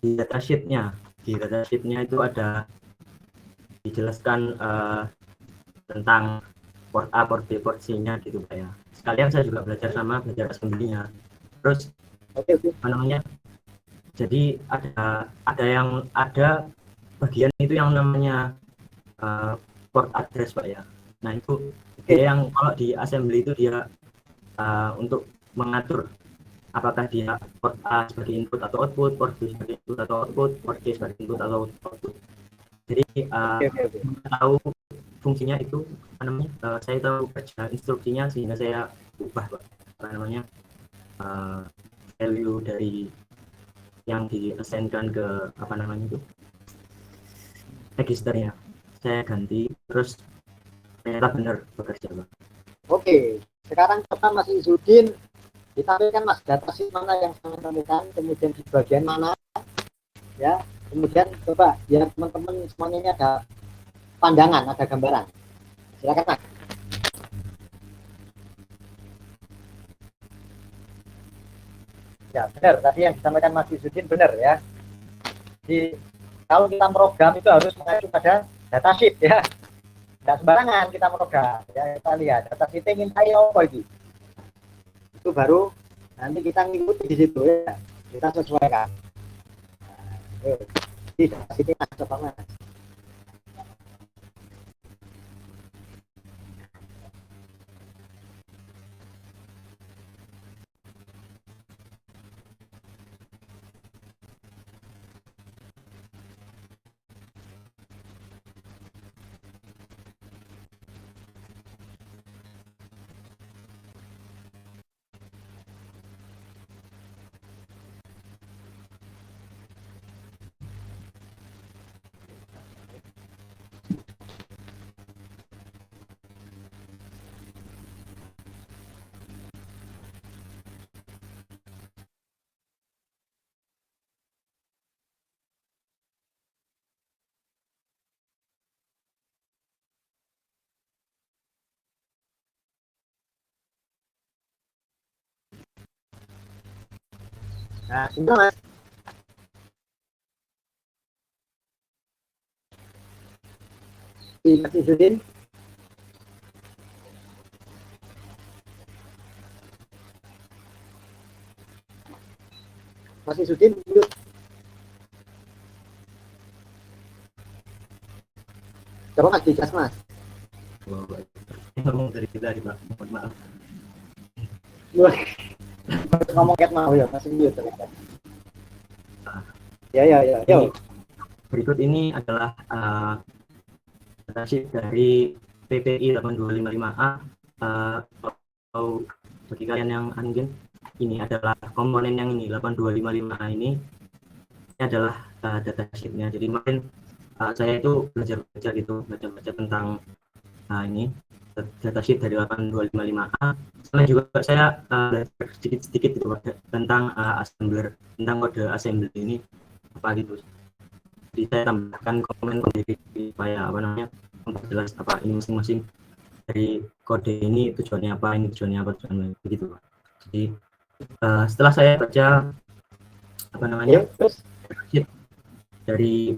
di datasheetnya itu ada dijelaskan tentang port A, port B, port C-nya gitu Pak ya. Sekalian saya juga belajar assembly-nya. Terus oke. apa namanya, jadi ada bagian itu yang namanya port address Pak ya. Nah itu dia yang kalau di assembly itu dia untuk mengatur apakah dia port A sebagai input atau output, port B sebagai input atau output, port C sebagai input atau output. Jadi tahu fungsinya itu apa namanya, saya tahu kerja instruksinya sehingga saya ubah Pak, apa namanya, value dari yang di-assign-kan ke apa namanya itu registernya saya ganti, terus ternyata benar bekerja Pak. Oke, sekarang coba Mas Izudin ditampilkan Mas datasheet mana yang saya temukan, kemudian di bagian mana ya. Kemudian coba biar teman-teman semuanya ini ada pandangan, ada gambaran. Silakan Mas. Ya benar, tadi yang disampaikan Mas Yusudin benar ya. Di kalau kita program itu harus mengacu pada datasheet ya. Tidak sembarangan kita program ya, kita lihat datasheet minta apa itu baru nanti kita ngikuti di situ ya, kita sesuaikan. Nah, di datasheet coba Mas. Nah, sudah Mas. Mas Yusudin. Mas Yusudin, coba Mas digas Mas. Ngomong dari tadi Pak, mohon maaf. Ngomong kayak mau ya Mas Yusudin. Ya. Yo. Berikut ini adalah datasheet dari PPI 8255A. Atau bagi kalian yang mungkin ini adalah komponen yang ini 8255A ini adalah datasheetnya. Jadi kemarin saya itu belajar tentang ini datasheet dari 8255A. Setelah juga saya belajar sedikit gitu tentang assembler, tentang kode assembly ini apa gitu. Jadi saya tambahkan komen supaya memperjelas apa ini masing-masing dari kode ini tujuannya apa begitu. Jadi setelah saya baca dari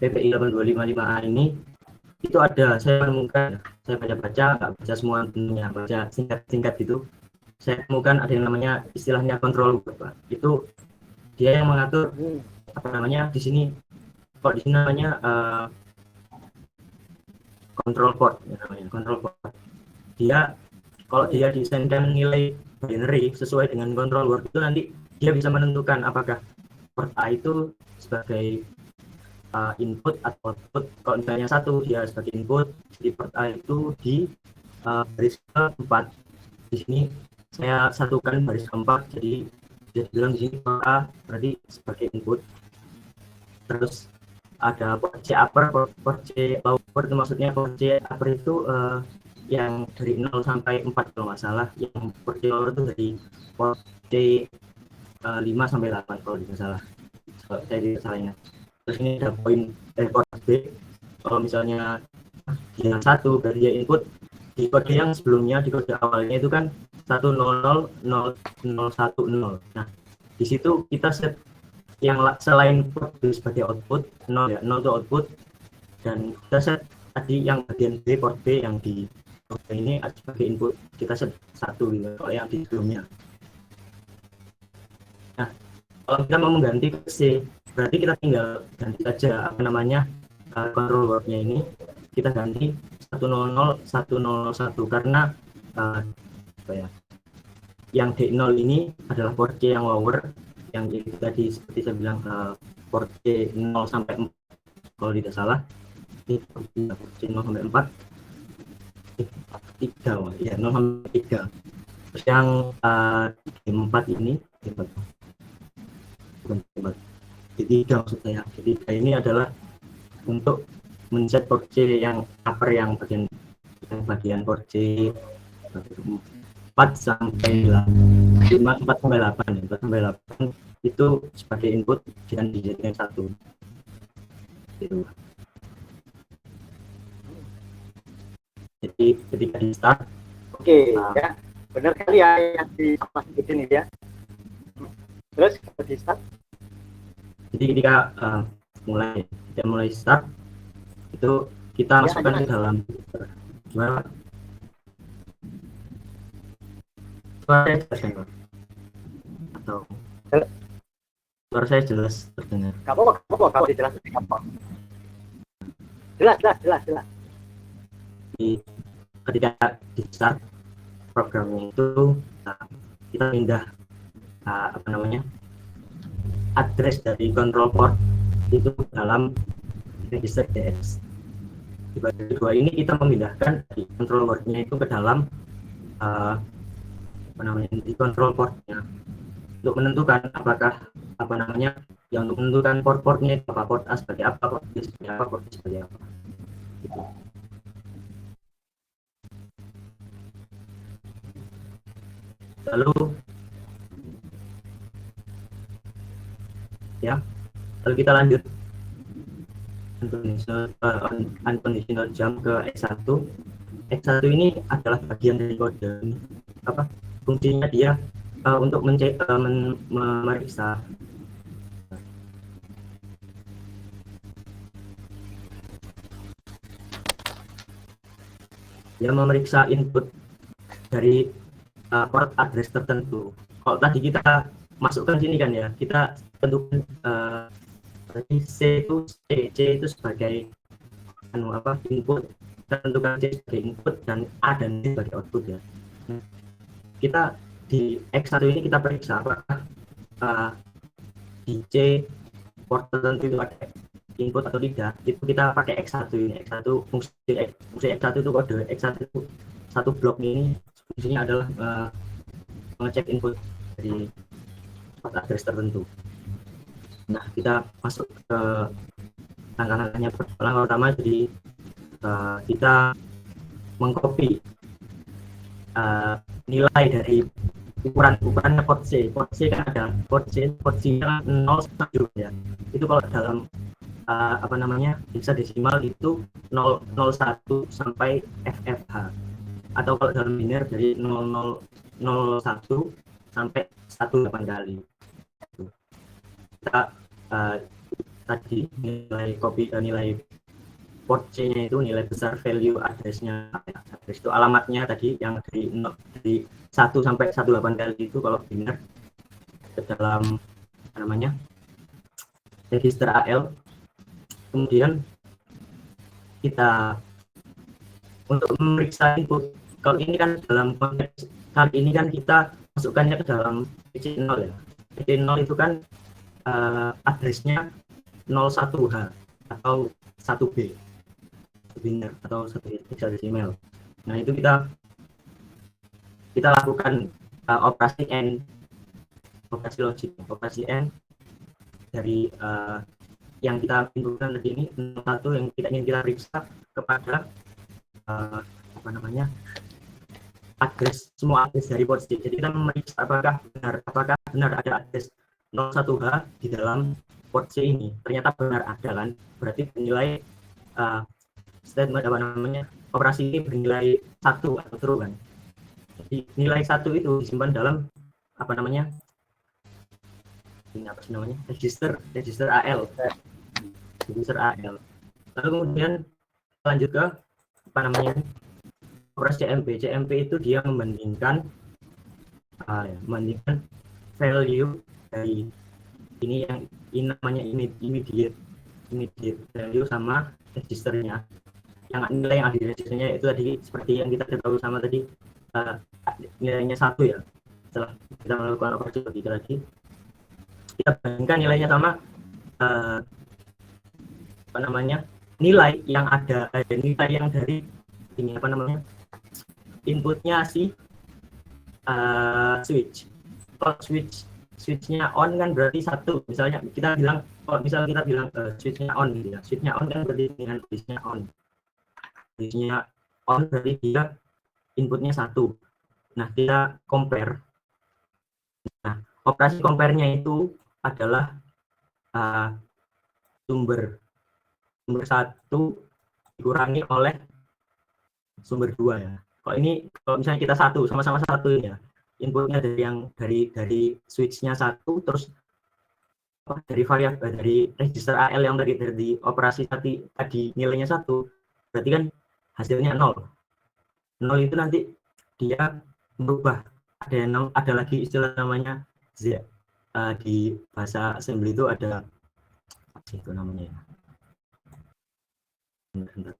PPI 8255A ini, itu ada, saya menemukan, saya baca nggak baca semua tentunya, baca singkat gitu, saya temukan ada yang namanya istilahnya control word, Pak. Itu dia yang mengatur di sini, kok di sini namanya control port, control port. Dia kalau dia desainkan nilai binary sesuai dengan control word itu, nanti dia bisa menentukan apakah port A itu sebagai input atau output. Kalau misalnya 1 dia sebagai input, di port A itu di baris keempat. Di sini saya satukan baris keempat, jadi dia bilang di sini port A berarti sebagai input. Terus ada port C upper, port C lower, itu maksudnya port C upper itu yang dari 0 sampai 4 kalau nggak salah, yang port C lower itu dari port C 5 sampai 8 kalau tidak salah. Kalau saya tidak salah ingat. Terus ini ada poin port B, kalau misalnya yang 1 berarti dia input. Di kode yang sebelumnya, di kode awalnya itu kan 1000010. Nah, di situ kita set yang selain port B sebagai output, 0 ya, 0 itu output, dan kita set tadi yang bagian B, port B yang di kode ini sebagai input, kita set 1 gitu, kalau yang di sebelumnya. Nah, kalau kita mau mengganti ke C, berarti kita tinggal ganti saja control word-nya ini, kita ganti 1001001, karena yang D0 ini adalah port C yang lower, yang itu tadi seperti saya bilang port C 0 sampai 4 kalau tidak salah. Ini port C 0 sampai 4 3 ya, 0 sampai 3. Terus yang D4 ini D3 maksud saya. D3 ini adalah untuk men-set port C yang upper, yang bagian port C 4 sampai 8, 4 sampai 8, itu sebagai input dengan dijadikan 1 gitu. Jadi ketika di start, Oke, ya benar kali ya yang dimaksudin ini ya. Terus kalau di start, jadi ketika mulai start itu kita Ya, masukkan lanjut, ke dalam gimana Pak? Suara saya jelas kan Pak? Atau suara saya jelas terdengar? nggak apa-apa kalau dijelasin nggak apa. Jelas. Di ketika di start programnya itu kita pindah address dari control port itu di register DS. Di bagian kedua ini kita memindahkan dari control port-nya itu ke dalam di control port-nya untuk menentukan apakah yang untuk menentukan port-portnya itu apa, port A sebagai apa, port B sebagai apa, port B sebagai apa. Gitu. Lalu kita lanjut unconditional jump ke X1. X1 ini adalah bagian dari kode fungsinya dia untuk memeriksa input dari port address tertentu. Kalau tadi kita masukkan sini kan ya, kita tentukan C itu sebagai input, kita tentukan C sebagai input dan A dan D sebagai output ya. Kita di X1 ini kita periksa apakah di C port tertentu itu ada input atau tidak. Itu kita pakai X1 ini. X1 fungsi X1 itu kode X1 itu satu blok ini fungsinya adalah mengecek input dari port address tertentu. Nah, kita masuk ke langkah-langkahnya. Langkah pertama, jadi kita mengcopy nilai dari ukurannya port C. Port C kan ada port C-nya 0 1 ya. Itu kalau dalam hexadesimal itu 001 sampai FFH. Atau kalau dalam biner dari 0001 sampai 18 kali. Kita tadi nilai port C-nya itu nilai besar value address-nya, address itu alamatnya tadi yang dari 1 sampai 18 kali itu kalau biner ke dalam register AL. Kemudian kita untuk memeriksa input, kalau ini kan dalam konteks kali ini kan kita masukkannya ke dalam PC0 ya. PC0 itu kan address-nya 01H atau 1B biner atau 1 hexadesimal. Nah, itu kita lakukan operasi N dari yang kita inputkan tadi ini 01 yang kita ingin kita periksa kepada semua address dari port C. Jadi kita memeriksa apakah benar ada address 01H di dalam port C ini. Ternyata benar ada kan, berarti bernilai statement operasi ini bernilai 1 atau true kan. Jadi nilai 1 itu disimpan dalam register AL. Lalu kemudian lanjut ke operasi CMP itu dia membandingkan value dari ini yang namanya immediate value sama registernya. Yang nilai yang ada di registernya itu tadi seperti yang kita ketahui sama tadi, nilainya 1 ya. Setelah kita melakukan operasi begitu lagi, kita bandingkan nilainya sama nilai yang ada nilai yang dari ini inputnya si switch. Kalau switchnya on kan berarti 1. Misalnya kita bilang switchnya on gitu ya. Switchnya on kan berarti dengan switchnya on. Switchnya on berarti dia inputnya 1. Nah, kita compare. Nah, operasi compare-nya itu adalah sumber 1 dikurangi oleh sumber 2 ya. Kalau misalnya kita sama-sama satu ya, inputnya dari switch-nya 1, terus dari variabel dari register AL yang dari operasi tadi nilainya 1, berarti kan hasilnya 0. 0 itu nanti dia berubah, ada lagi istilah namanya Z. Di bahasa assembly itu ada apa sih itu namanya ya?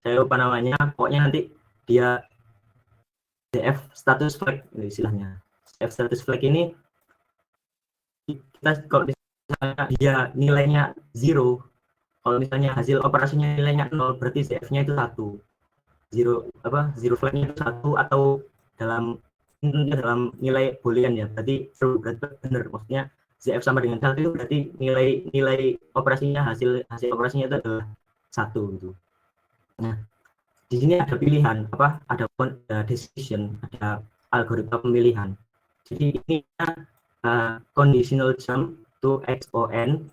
Saya lupa namanya, pokoknya nanti dia ZF status flag istilahnya. ZF status flag ini kita kalau misalnya dia nilainya 0, kalau misalnya hasil operasinya nilainya 0, berarti ZF-nya itu 1. Zero flag-nya itu 1, atau dalam nilai boolean ya, berarti benar, maksudnya ZF sama dengan 1 itu berarti nilai operasinya, hasil operasinya itu adalah 1 gitu. Nah, di sini ada pilihan ada decision, ada algoritma pemilihan. Jadi ini conditional jump to XON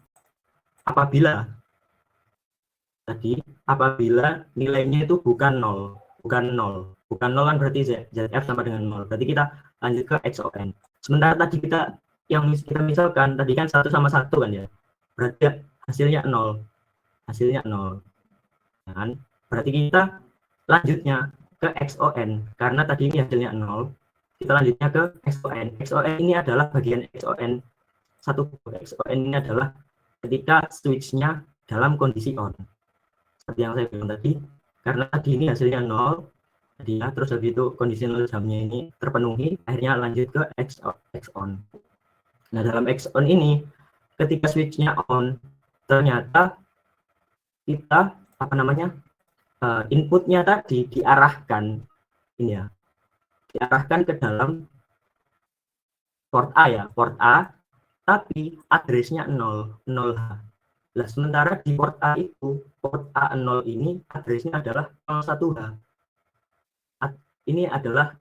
apabila nilainya itu bukan 0 kan berarti ZF sama dengan 0, berarti kita lanjut ke XON. Sementara tadi kita misalkan tadi kan 1 sama 1 kan ya, berarti hasilnya 0 kan? Berarti kita lanjutnya ke XON, karena tadi ini hasilnya 0, kita lanjutnya ke XON. XON ini adalah bagian XON 1. XON ini adalah ketika switch-nya dalam kondisi on, seperti yang saya bilang tadi, karena tadi ini hasilnya 0 tadi ya, terus habis itu conditional jump-nya ini terpenuhi, akhirnya lanjut ke XON. Nah, dalam XON ini ketika switch-nya on, ternyata kita inputnya tadi diarahkan ke dalam port A, tapi address-nya 0H. Nah, sementara di port A0 ini address-nya adalah 01H. Ini adalah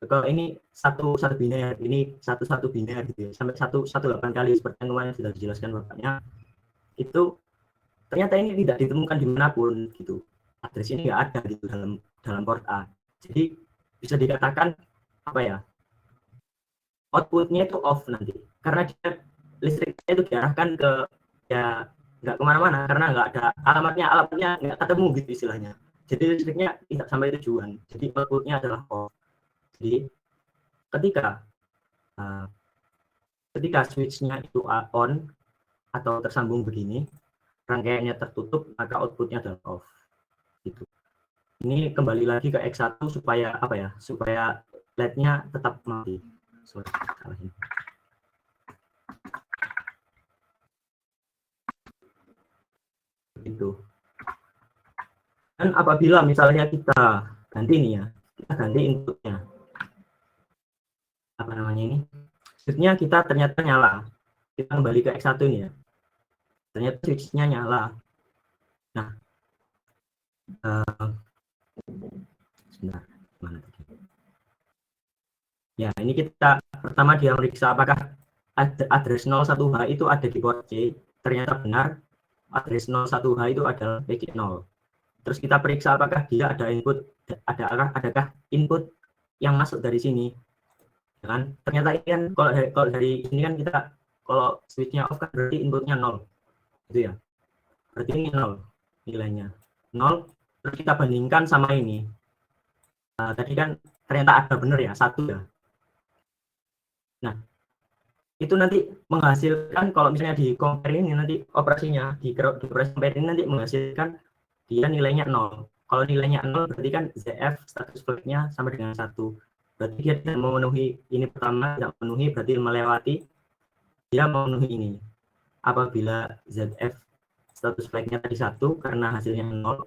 kalau ini satu biner, ini satu biner gitu ya, sampai 118 kali seperti yang kemarin sudah dijelaskan Bapaknya. Itu ternyata ini tidak ditemukan dimanapun gitu, address ini nggak ada gitu dalam port A. Jadi bisa dikatakan outputnya itu off nanti, karena dia listriknya itu diarahkan ke nggak kemana-mana, karena nggak ada alamatnya nggak ketemu gitu istilahnya. Jadi listriknya tidak sampai tujuan, jadi outputnya adalah off. Jadi ketika switch-nya itu on atau tersambung begini, rangkaiannya tertutup, maka outputnya adalah off gitu. Ini kembali lagi ke X1 supaya supaya LED-nya tetap mati. Sorry, salah ini. Gitu. Dan apabila misalnya kita ganti inputnya, switch-nya kita ternyata nyala, kita kembali ke X1 ini ya, ternyata switch-nya nyala. Nah, sebentar, mana tadi? Ya, ini kita pertama dia meriksa apakah address 01H itu ada di port C. Ternyata benar, address 01H itu adalah PG 0. Terus kita periksa apakah dia adakah input yang masuk dari sini. Ya kan? Ternyata ini kan kalau dari sini kan kita, kalau switch-nya off kan berarti inputnya 0. Gitu ya. Berarti ini 0 nilainya. 0, terus kita bandingkan sama ini. Tadi kan ternyata ada benar ya, 1 ya. Nah, itu nanti menghasilkan, kalau misalnya di compare ini nanti operasinya, di operasi compare ini nanti menghasilkan dia nilainya 0. Kalau nilainya 0 berarti kan ZF status flag-nya sama dengan 1. Berarti dia tidak memenuhi ini pertama, tidak memenuhi, berarti melewati, dia memenuhi ini. Apabila ZF status flag-nya tadi 1 karena hasilnya 0,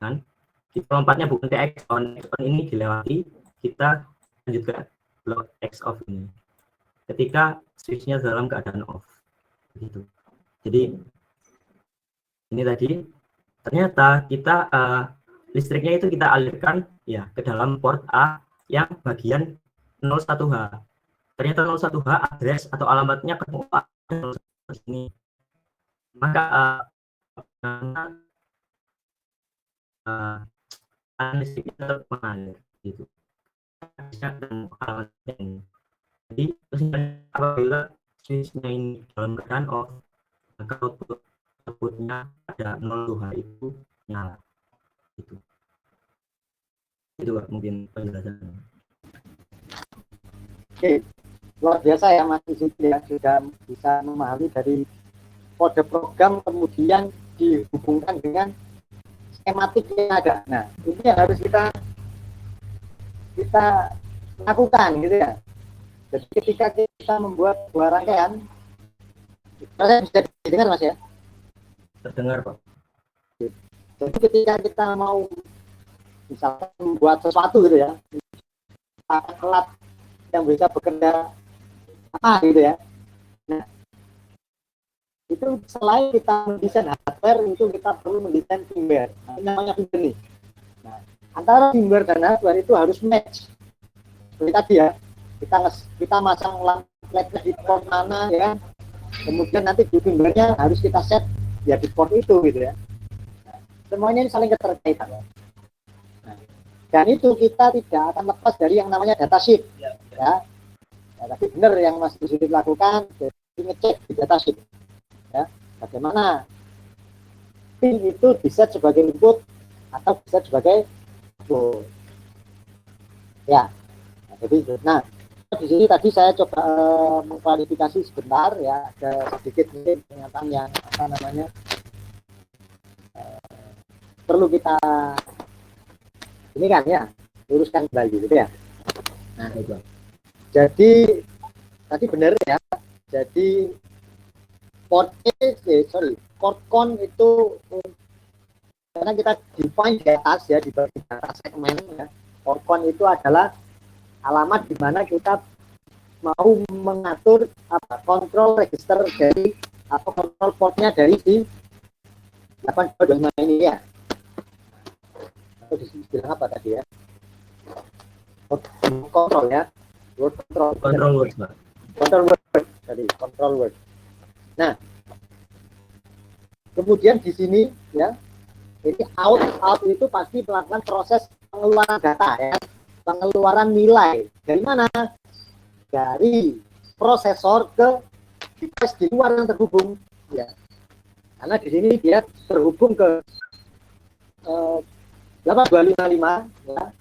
kan? Di lompatnya bukan ke XON ini dilewati, kita lanjut ke blok XOF ini. Ketika switch-nya dalam keadaan off. Gitu. Jadi ini tadi ternyata kita listriknya itu kita alirkan ya ke dalam port A yang bagian 01H. ternyata 01H address atau alamatnya ketemu ini, maka analis itu tetap mengalir gitu. Alamatnya ini. Jadi apabila switchnya ini dalam keadaan off, maka outputnya ada 02H itu nyala gitu. Itu Pak, mungkin penjelasannya. Oke, luar biasa ya Mas Yusuf ya, sudah bisa memahami dari kode program kemudian dihubungkan dengan skematik yang ada. Nah, ini yang harus kita lakukan gitu ya. Jadi ketika kita membuat sebuah rangkaian, saya bisa didengar Mas ya. Terdengar Pak. Jadi ketika kita mau misalkan membuat sesuatu gitu ya, alat yang bisa bekerja apa gitu ya. Nah, itu selain kita mendesain hardware, itu kita perlu mendesain firmware. Nah, ini namanya firmware nih. Nah, antara firmware dan hardware itu harus match. Seperti tadi ya, kita masang lampu di port mana ya, kemudian nanti di firmware-nya harus kita set ya di port itu gitu ya. Nah, semuanya ini saling keterkaitan ya. Nah, dan itu kita tidak akan lepas dari yang namanya datasheet ya. Nah, tapi benar yang Mas Yusuf lakukan, jadi ngecek di datasheet ya, bagaimana pin itu bisa sebagai input atau bisa sebagai output ya. Nah, jadi di sini tadi saya coba mengklarifikasi sebentar ya, ada sedikit mungkin pernyataan yang apa namanya perlu kita ini kan ya luruskan kembali gitu ya. Nah, itu. Jadi tadi benar ya. Jadi port con itu karena kita define di atas ya, di bagian data segmen ya. Port con itu adalah alamat di mana kita mau mengatur kontrol register dari atau kontrol portnya dari si 825 ini ya. Atau dibilang apa tadi ya? Kontrol ya. Word control. Control word, Pak. Control word tadi, control word. Nah, kemudian di sini ya, ini out itu pasti melakukan proses pengeluaran data ya, pengeluaran nilai dari mana? Dari prosesor ke device di luar yang terhubung ya. Karena di sini dia terhubung ke 8255 ya,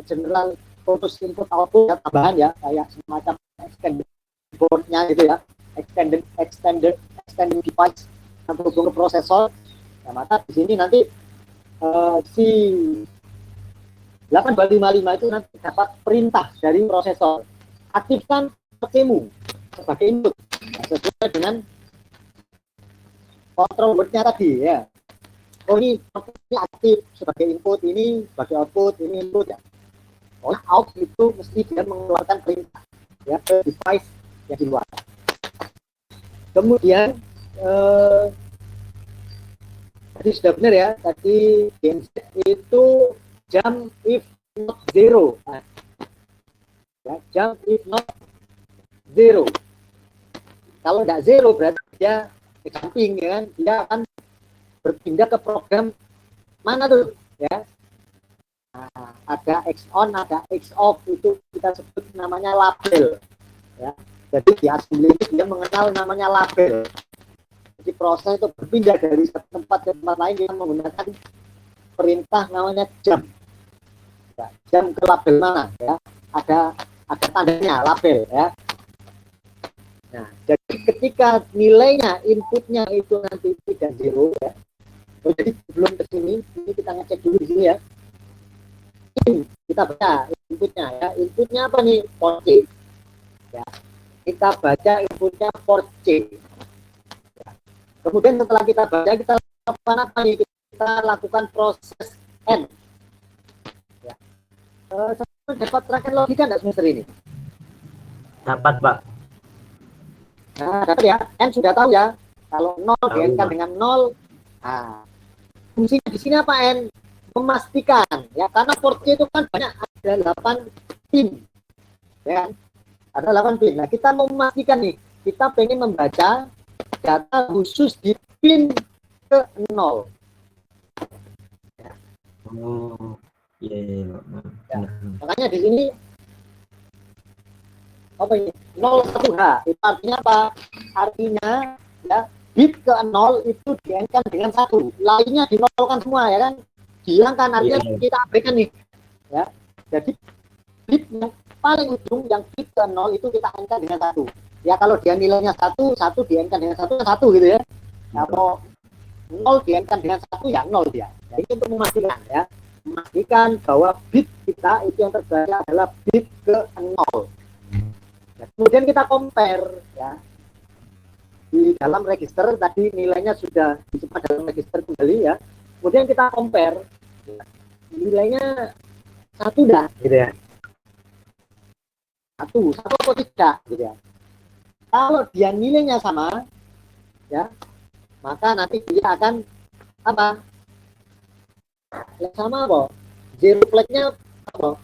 general purpose input output ya, tambahan ya, kayak semacam extended boardnya gitu ya, extended device yang terhubung ke prosesor. Nah, maka di sini nanti si 8255 itu nanti dapat perintah dari prosesor, aktifkan PCmu sebagai input sesuai dengan control word-nya tadi ya. Oh, ini aktif sebagai input, ini sebagai output, ini input ya. Oleh out itu mesti dia mengeluarkan perintah ya ke device yang di luar. Kemudian tadi sudah benar ya, tadi genset itu jump if not zero. Nah, ya, jump if not zero. Kalau tidak zero berarti dia jumping ya kan, dia akan berpindah ke program mana tuh ya. Nah, ada X on, ada X off, itu kita sebut namanya label ya. Jadi di assembly itu dia mengenal namanya label. Jadi proses itu berpindah dari satu tempat ke tempat lain dengan menggunakan perintah namanya jump. Ya, jump ke label mana ya? Ada tandanya label ya. Nah, jadi ketika nilainya inputnya itu nanti tidak zero ya. Oh, jadi sebelum ke sini, ini kita ngecek dulu di sini ya. Kita baca inputnya ya. Inputnya apa nih? Port C. Ya. Kita baca inputnya port C. Ya. Kemudian setelah kita baca, kita lakukan apa nih? Kita lakukan proses N. Ya. Dapat rangkaian logika nggak semester ini? Dapat, Pak. Nah, dapat ya. N sudah tahu ya. Kalau 0 diangkat dengan 0. Nah, fungsinya di sini apa N? Memastikan ya, karena port C itu kan banyak, ada 8 pin ya kan? Ada 8 pin. Nah, kita mau memastikan nih, kita pengen membaca data khusus di pin ke 0. Oh, iya, iya, iya, Pak. Ya. Benar. Makanya di sini apa ini? 01H. Itu artinya apa? Artinya ya bit ke 0 itu diangkat dengan 1. Lainnya dinolkan semua ya kan? Dihilangkan, artinya Iya, iya. kita abaikan nih. Ya. Jadi bit yang paling ujung yang bit ke 0 itu kita angkat dengan 1. Ya kalau dia nilainya 1, 1 diangkat dengan 1 gitu ya. Kalau 0 diangkat dengan 1 ya 0 dia. Jadi untuk memastikan ya. Memastikan bahwa bit kita itu yang terbaca adalah bit ke 0. Ya, kemudian kita compare ya. Di dalam register tadi nilainya sudah disimpan dalam register kembali ya. Kemudian kita compare ya, nilainya 1 dah gitu ya. 1 atau tidak gitu ya. Kalau dia nilainya sama ya, maka nanti dia akan apa? Yang sama apa? Zero flag-nya apa?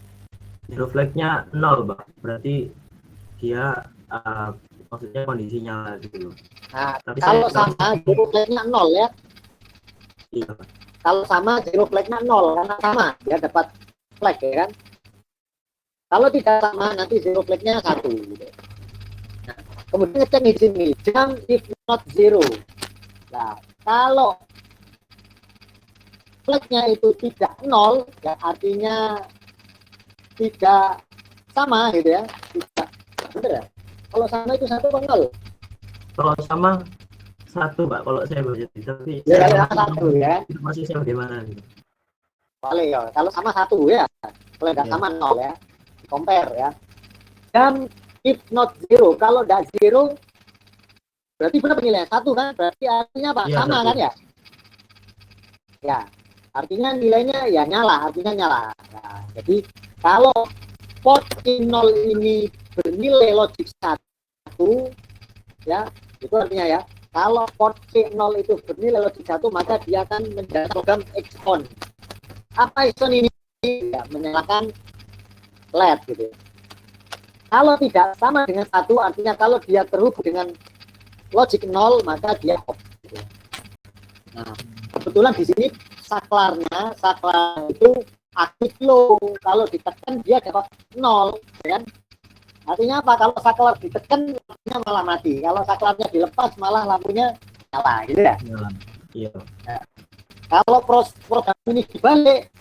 Zero flag-nya 0, Pak. Berarti dia maksudnya kondisinya gitu loh. Nah, Tapi kalau saya- sama zero flag-nya 0 ya. Iya, Pak. Kalau sama zero flag-nya 0 karena sama dia dapat flag ya kan. Kalau tidak sama nanti zero flag-nya 1 gitu. Nah, kemudian ngecek di sini jump if not zero. Nah, kalau flag-nya itu tidak 0 ya artinya tidak sama gitu ya. Tidak benar ya. Kalau sama itu 1 atau 0? Kalau sama 1, Pak. Kalau saya baca tapi Ya, saya sama 1 ya. itu masih saya bagaimana gitu. Boleh ya. Kalau sama 1 ya. Kalau tidak Ya. sama 0 ya. Compare ya. Dan if not zero, kalau tidak zero berarti berapa nilainya? 1 kan? Berarti artinya apa? Iya, Sama 1. kan ya? Ya. Artinya nilainya ya nyala, artinya nyala. Nah, jadi kalau port in 0 ini bernilai logik 1 ya, itu artinya ya, kalau port C0 itu bernilai logik 1 maka dia akan menjalankan program XON. Apa XON ini? Ya, menyalakan LED gitu. Kalau tidak sama dengan 1 artinya kalau dia terhubung dengan logik 0 maka dia off gitu. Nah, kebetulan di sini saklar itu aktif low. Kalau ditekan dia dapat 0 ya kan? Artinya apa? Kalau saklar ditekan lampunya malah mati. Kalau saklarnya dilepas malah lampunya nyala gitu ya. Iya. Kalau program ini dibalik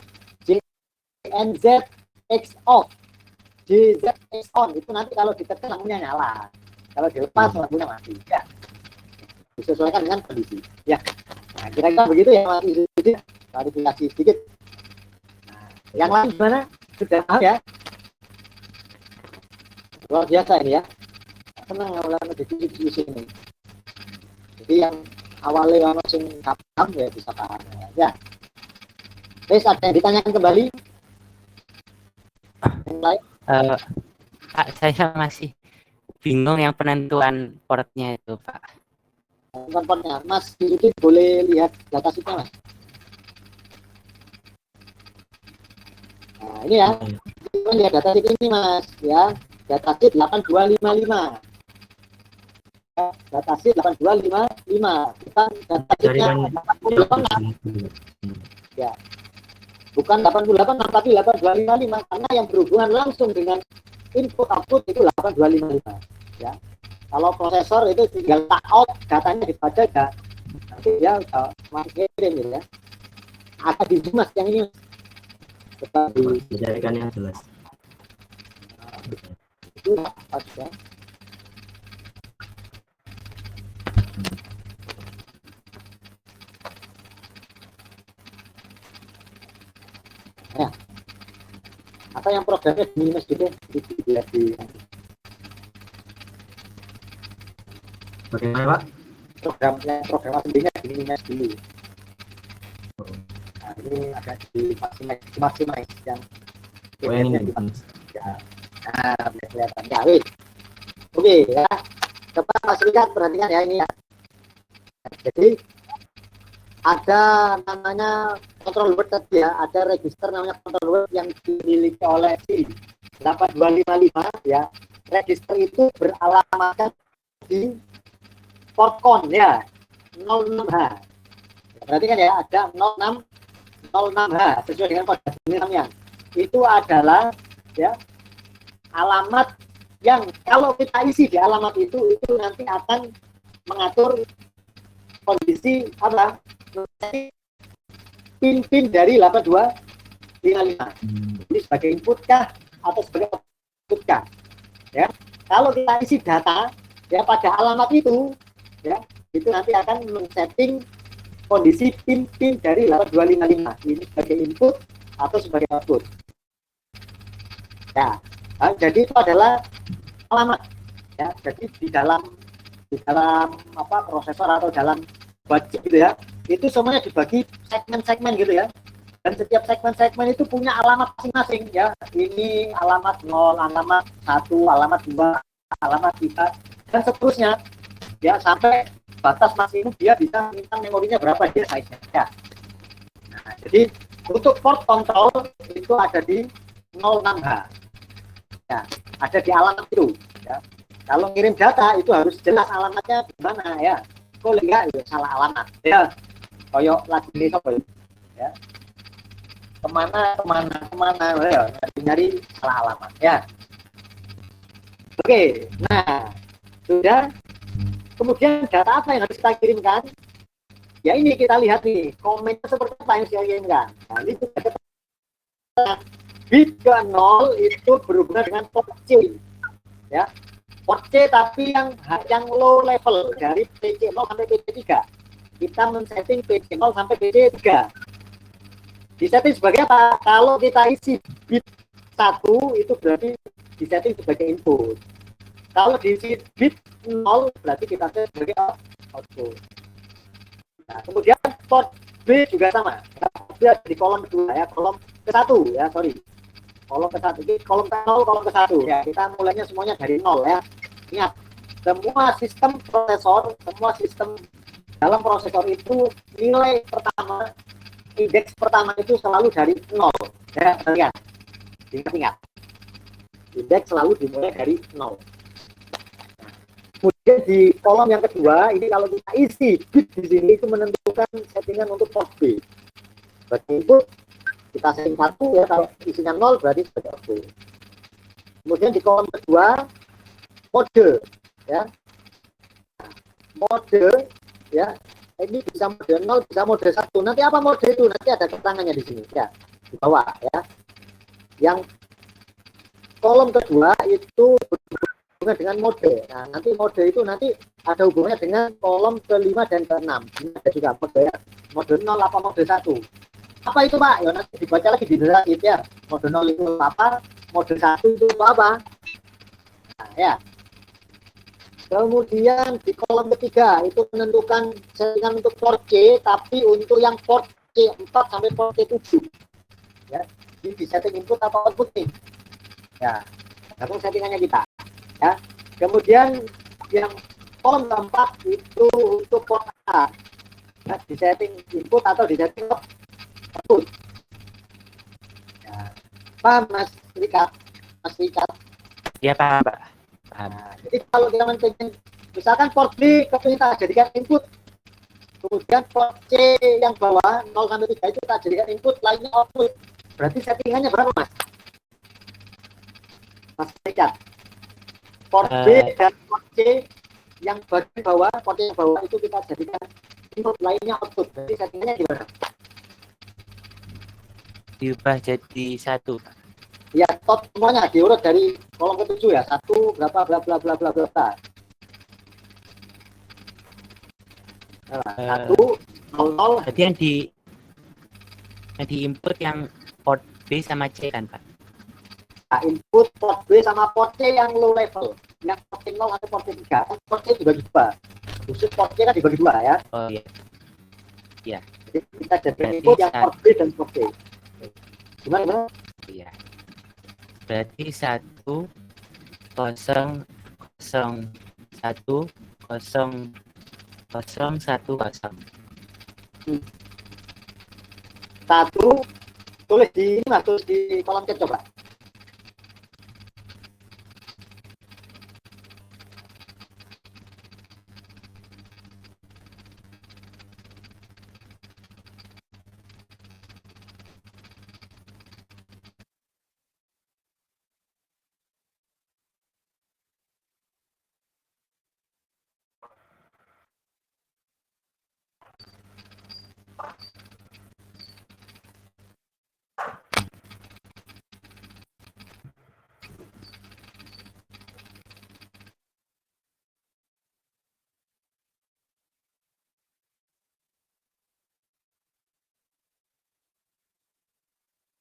JNZ X off, JZ X on itu nanti kalau ditekan lampunya nyala. Kalau dilepas lampunya mati. Ya. Disesuaikan dengan kondisi. Ya. Nah, kira-kira begitu ya Mas Yudi. Klarifikasi sedikit. Nah, yang lain gimana? Sudah paham ya? Luar biasa ini ya. Senang awalnya diskusi ini. Jadi yang awalnya langsung paham ya bisa paham ya. Terus ada yang ditanyakan kembali? Yang lain? Pak, saya masih bingung yang penentuan portnya itu, Pak. Portnya, Mas Yudi boleh lihat data sheetnya Mas. Nah ini ya, kita lihat data sheet ini Mas ya, data sheet 8255. Ya, data sheet 8255. Kita data sheetnya 88 ya, bukan 88 tapi 8255 karena yang berhubungan langsung dengan input output itu 8255 ya. Kalau prosesor itu tinggal tak out datanya dibaca ya, nanti dia udah masuk kirim gitu ya. Ada di Mas yang ini coba Dijadikan yang jelas. itu pas ya. Ya. Apa yang programnya di minus gitu dilihat di Bagaimana, Pak? program aslinya di minus dulu. Nah, ini ada di maximize yang Oh, yang ini. ya. Nah, bisa kelihatan ya, wih. Oke ya. Coba Mas lihat perhatikan ya ini ya. Jadi ada namanya control word tadi ya, ada register namanya control word yang dimiliki oleh si 8255 ya. register itu beralamatkan di portcon ya 06H. Berarti kan ya ada 06H sesuai dengan kode namanya. Itu adalah ya alamat yang kalau kita isi di alamat itu nanti akan mengatur kondisi apa? Pin dari 8255. Jadi sebagai input kah atau sebagai output kah? Ya. Kalau kita isi data ya pada alamat itu ya itu nanti akan men-setting kondisi pin dari 8255 ini sebagai input atau sebagai output. Ya, jadi itu adalah alamat. Ya, jadi di dalam apa prosesor atau dalam budget gitu ya, itu semuanya dibagi segmen-segmen gitu ya. Dan setiap segmen-segmen itu punya alamat masing-masing ya. Ini alamat 0, alamat 1, alamat 2, alamat 3 dan seterusnya. Ya, sampai batas maksimum dia bisa minta memorinya berapa dia size-nya. Ya. Nah, jadi untuk port control itu ada di 06H. Ya, ada di alamat itu. Ya. Kalau ngirim data itu harus jelas alamatnya di mana ya. Kok enggak ya salah alamat. Ya. Koyok lagi ini ya. Kemana ya, nyari salah alamat ya. Oke, nah sudah. Kemudian data apa yang harus kita kirimkan? Ya ini kita lihat nih, komennya seperti apa yang saya kirimkan. Nah, ini juga bit ke 0 itu berhubungan dengan port C. Ya. Port C tapi yang low level dari PC0 sampai PC3. Kita men-setting PC0 sampai PC3. Disetting sebagai apa? Kalau kita isi bit 1 itu berarti disetting sebagai input. Kalau diisi bit 0 berarti kita set sebagai output. Nah, kemudian port B juga sama. Dia di kolom kedua ya, kolom ke-1 ya, sorry. Kolom ke-1 ini kolom ke-0, kolom ke-1 ya. Kita mulainya semuanya dari 0 ya. Ingat, semua sistem prosesor, semua sistem dalam prosesor itu nilai pertama, indeks pertama itu selalu dari 0. Ya, lihat. Ingat. Indeks selalu dimulai dari 0. Kemudian di kolom yang kedua, ini kalau kita isi bit di sini itu menentukan settingan untuk port B. Berarti input kita setting 1 ya, kalau isinya 0 berarti sebagai output. Kemudian di kolom kedua mode ya. Mode ya. Ini bisa mode 0, bisa mode 1. Nanti apa mode itu? Nanti ada keterangannya di sini ya, di bawah ya. Yang kolom kedua itu hubungan dengan mode. Nah, nanti mode itu nanti ada hubungannya dengan kolom ke-5 dan ke-6. Ini ada juga mode ya. Mode 0 apa mode 1. Apa itu, Pak? Ya nanti dibaca lagi di dalam ya. Mode 0 itu apa? Mode 1 itu apa? Nah, ya. Kemudian di kolom ketiga itu menentukan settingan untuk port C, tapi untuk yang port C4 sampai port C7. Ya. Ini di setting input atau output nih. Ya. Lalu settingannya kita. Ya, kemudian yang kolom keempat itu untuk port A, ya, di setting input atau di setting output. Ya, paham Mas Rika? Ya paham, Pak. Paham. Nah, jadi kalau kita men-setting, misalkan port B kita jadikan input, kemudian port C yang bawah 0 sampai 3 itu kita jadikan input, lainnya output. Berarti settingannya berapa, Mas? Mas Rika? Port B dan port C yang bagian bawah, port yang bawah itu kita jadikan input, lainnya output. Jadi settingannya gimana? Diubah jadi 1. Ya, tot semuanya diurut dari kolom ke-7 ya. 1 berapa bla bla bla bla bla. Nah, 1 0 0. Berarti yang di input yang port B sama C kan, Pak? Nah, input port B sama port C yang low level, yang port 0 atau port 3, port C dibagi 2. Khusus port C kan dibagi 2 ya. Oh iya. Iya. Jadi kita jadikan Berarti input yang port B dan port C. Gimana? Iya. Berarti 1 0 0 1 0 0 1 0. 1 tulis di ini, tulis di kolom chat coba.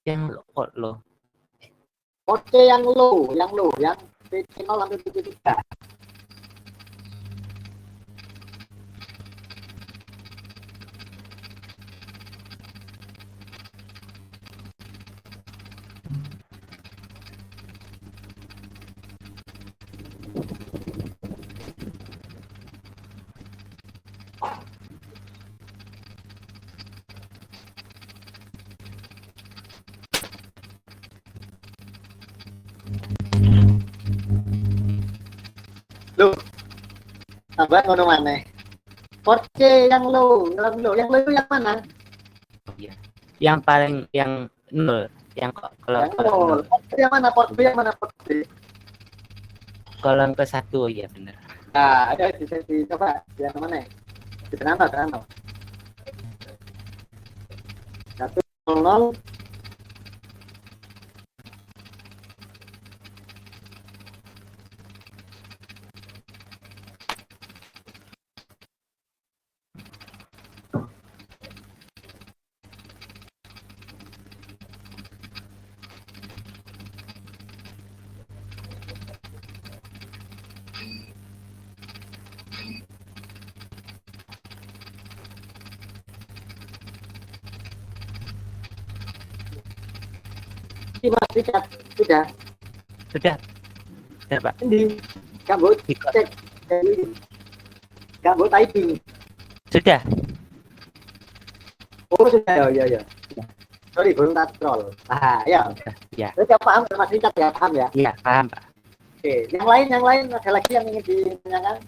Yang kok lo. Oke, yang low, yang PT 0 sampai PT 3. Loh, tambah ngono maneh. Oke, yang low itu yang mana? Yang paling yang 0, yang kalau Yang low. Yang mana port B, yang mana port B? kolom ke 1 ya benar. Nah, ada di coba yang mana? Di tengah. 100. Sudah. Sudah. Sudah, Pak. Ini kabut cek kabut typing. Sudah. Oh sudah ya. Sorry belum tak scroll. Ya. Ya. Jadi paham Mas Richard ya, paham ya? Iya, paham, Pak. Oke, yang lain ada lagi yang ingin ditanyakan?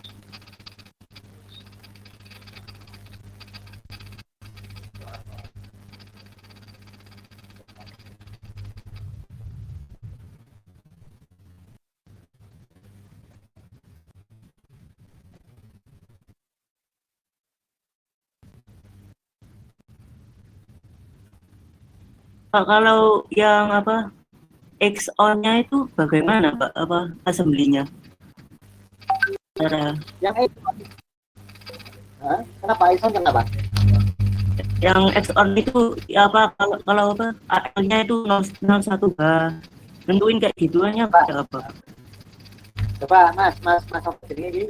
Pak, kalau yang apa X-on-nya itu bagaimana Pak? Apa assembly-nya? Cara Yang kenapa Ison kenapa? yang X-on itu ya apa kalau apa AL-nya itu 01 H. Tentuin kayak gituannya pakai apa? Coba Mas apa ini?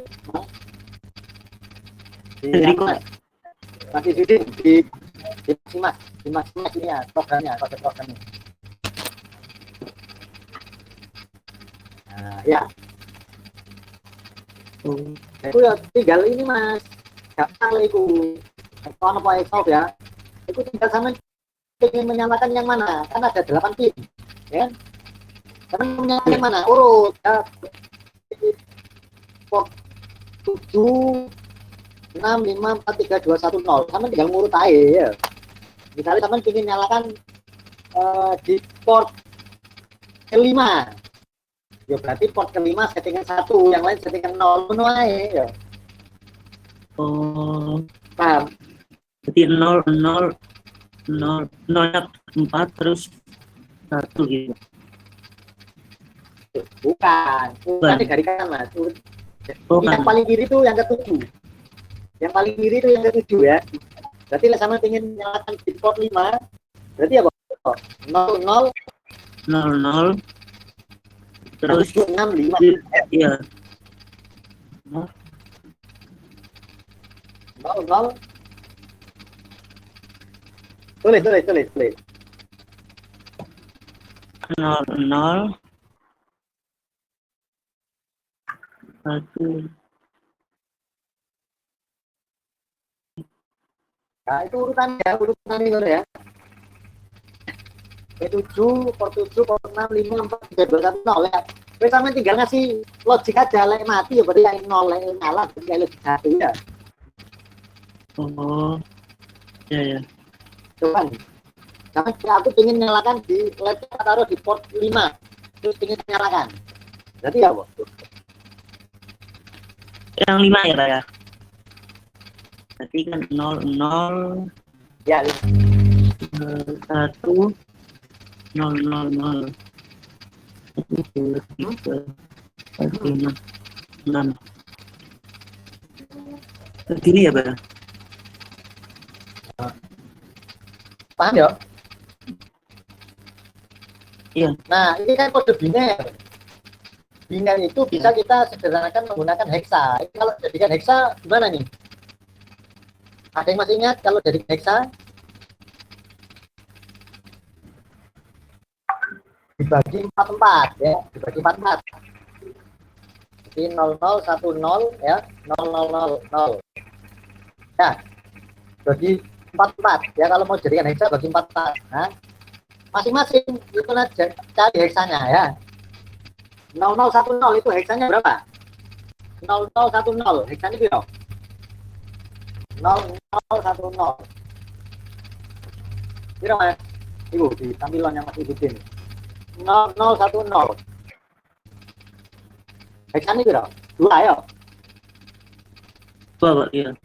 Jadi kok Masih di Mas ini ya programnya, programnya. Nah, ya. Itu ya tinggal ini Mas. Gampang lah itu. Kalau apa Excel ya. Itu tinggal sama ingin menyalakan yang mana? Kan ada 8 pin, ya. Karena menyalakan yang mana? Urut ya. Port 7 6 5 4 3 2 1 0. Sama tinggal ngurut aja ya. Misalnya teman ingin nyalakan di port kelima, ya berarti port kelima settingan 1, yang lain settingan 0 aja ya. oh Paham? berarti 4 terus 1 gitu. Bukan digarikan Mas. Yang paling kiri itu yang ke-7. Yang paling kiri itu yang ke-7 ya. Berarti sama ingin nyalakan di port 5, berarti apa? 00 terus 65. iya 00 tulis 00 1. Nah, itu urutan itu ya. P7, port 7, port 6, 5, 4, 3, 2, 1, 0 ya. Terus sama tinggal ngasih logik aja, lek mati ya berarti yang 0, lek nyala berarti logik 1 ya. Oh ya. Coba nih. Karena aku ingin nyalakan di laptop taruh di port 5. Terus ingin nyalakan. Berarti ya, Bu? Yang 5 ya Pak ya. Berarti kan 00 Ya, 1 000 1 2 3 4 5 6. Begini ya Pak. paham ya? Iya. Nah, ini kan kode biner. Biner itu bisa kita sederhanakan menggunakan hexa. Ini kalau jadikan hexa gimana nih? Ada yang masih ingat kalau jadikan hexa? Dibagi 44 ya, dibagi 44. Jadi 0010 ya, 0000. Ya, bagi 44 ya, kalau mau jadikan hexa bagi 44. Nah, masing-masing itu cari heksanya ya. 0010 itu heksanya berapa? 0010 heksanya berapa? 0010. Berapa Mas? Ibu di tampilan yang masih ikutin. 0010. Heksanya berapa? 2 ya. Pak, iya.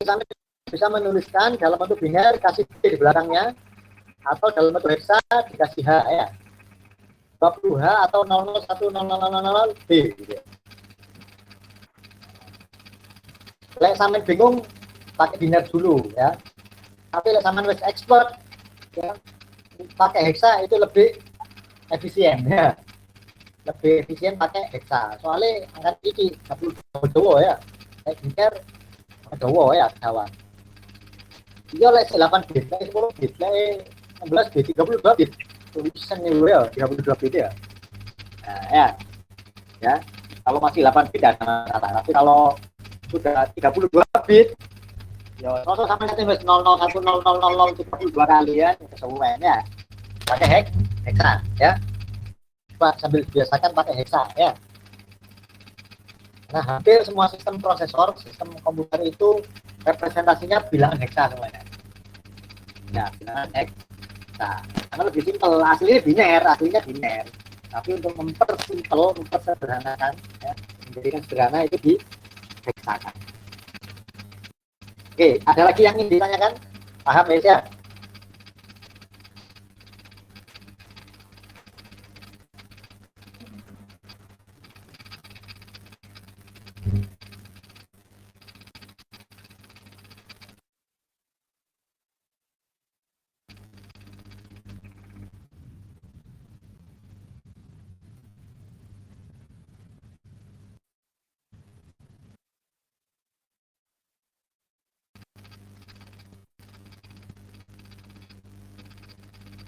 Kami bisa menuliskan dalam bentuk biner kasih D di belakangnya, atau dalam bentuk hexa dikasih H ya, 20H atau 001000B gitu. Lek sampean bingung pakai biner dulu ya, tapi lek sampean wis expert ya, pakai hexa itu lebih efisien ya, lebih efisien pakai hexa, soalnya angkat iki 30 ya, lek biner Jawa ya kawan. Iya lek 8 bit, lek 10 bit, lek 16 bit, 32 bit. Tulisan nih ya, 32 bit ya. Nah, ya. Kalau masih 8 bit ada masalah. Tapi kalau sudah 32 bit, ya kalau sampai nanti 00100032 kali ya, kesemuanya ya. Pakai hexa ya. Coba sambil biasakan pakai hexa ya. Nah, hampir semua sistem prosesor, sistem komputer itu representasinya bilangan hexa semuanya. Ya, bilangan hexa. Karena lebih simpel, aslinya biner. Tapi untuk mempersederhanakan, ya, menjadikan sederhana itu di heksakan. Oke, ada lagi yang ingin ditanyakan? Paham ya?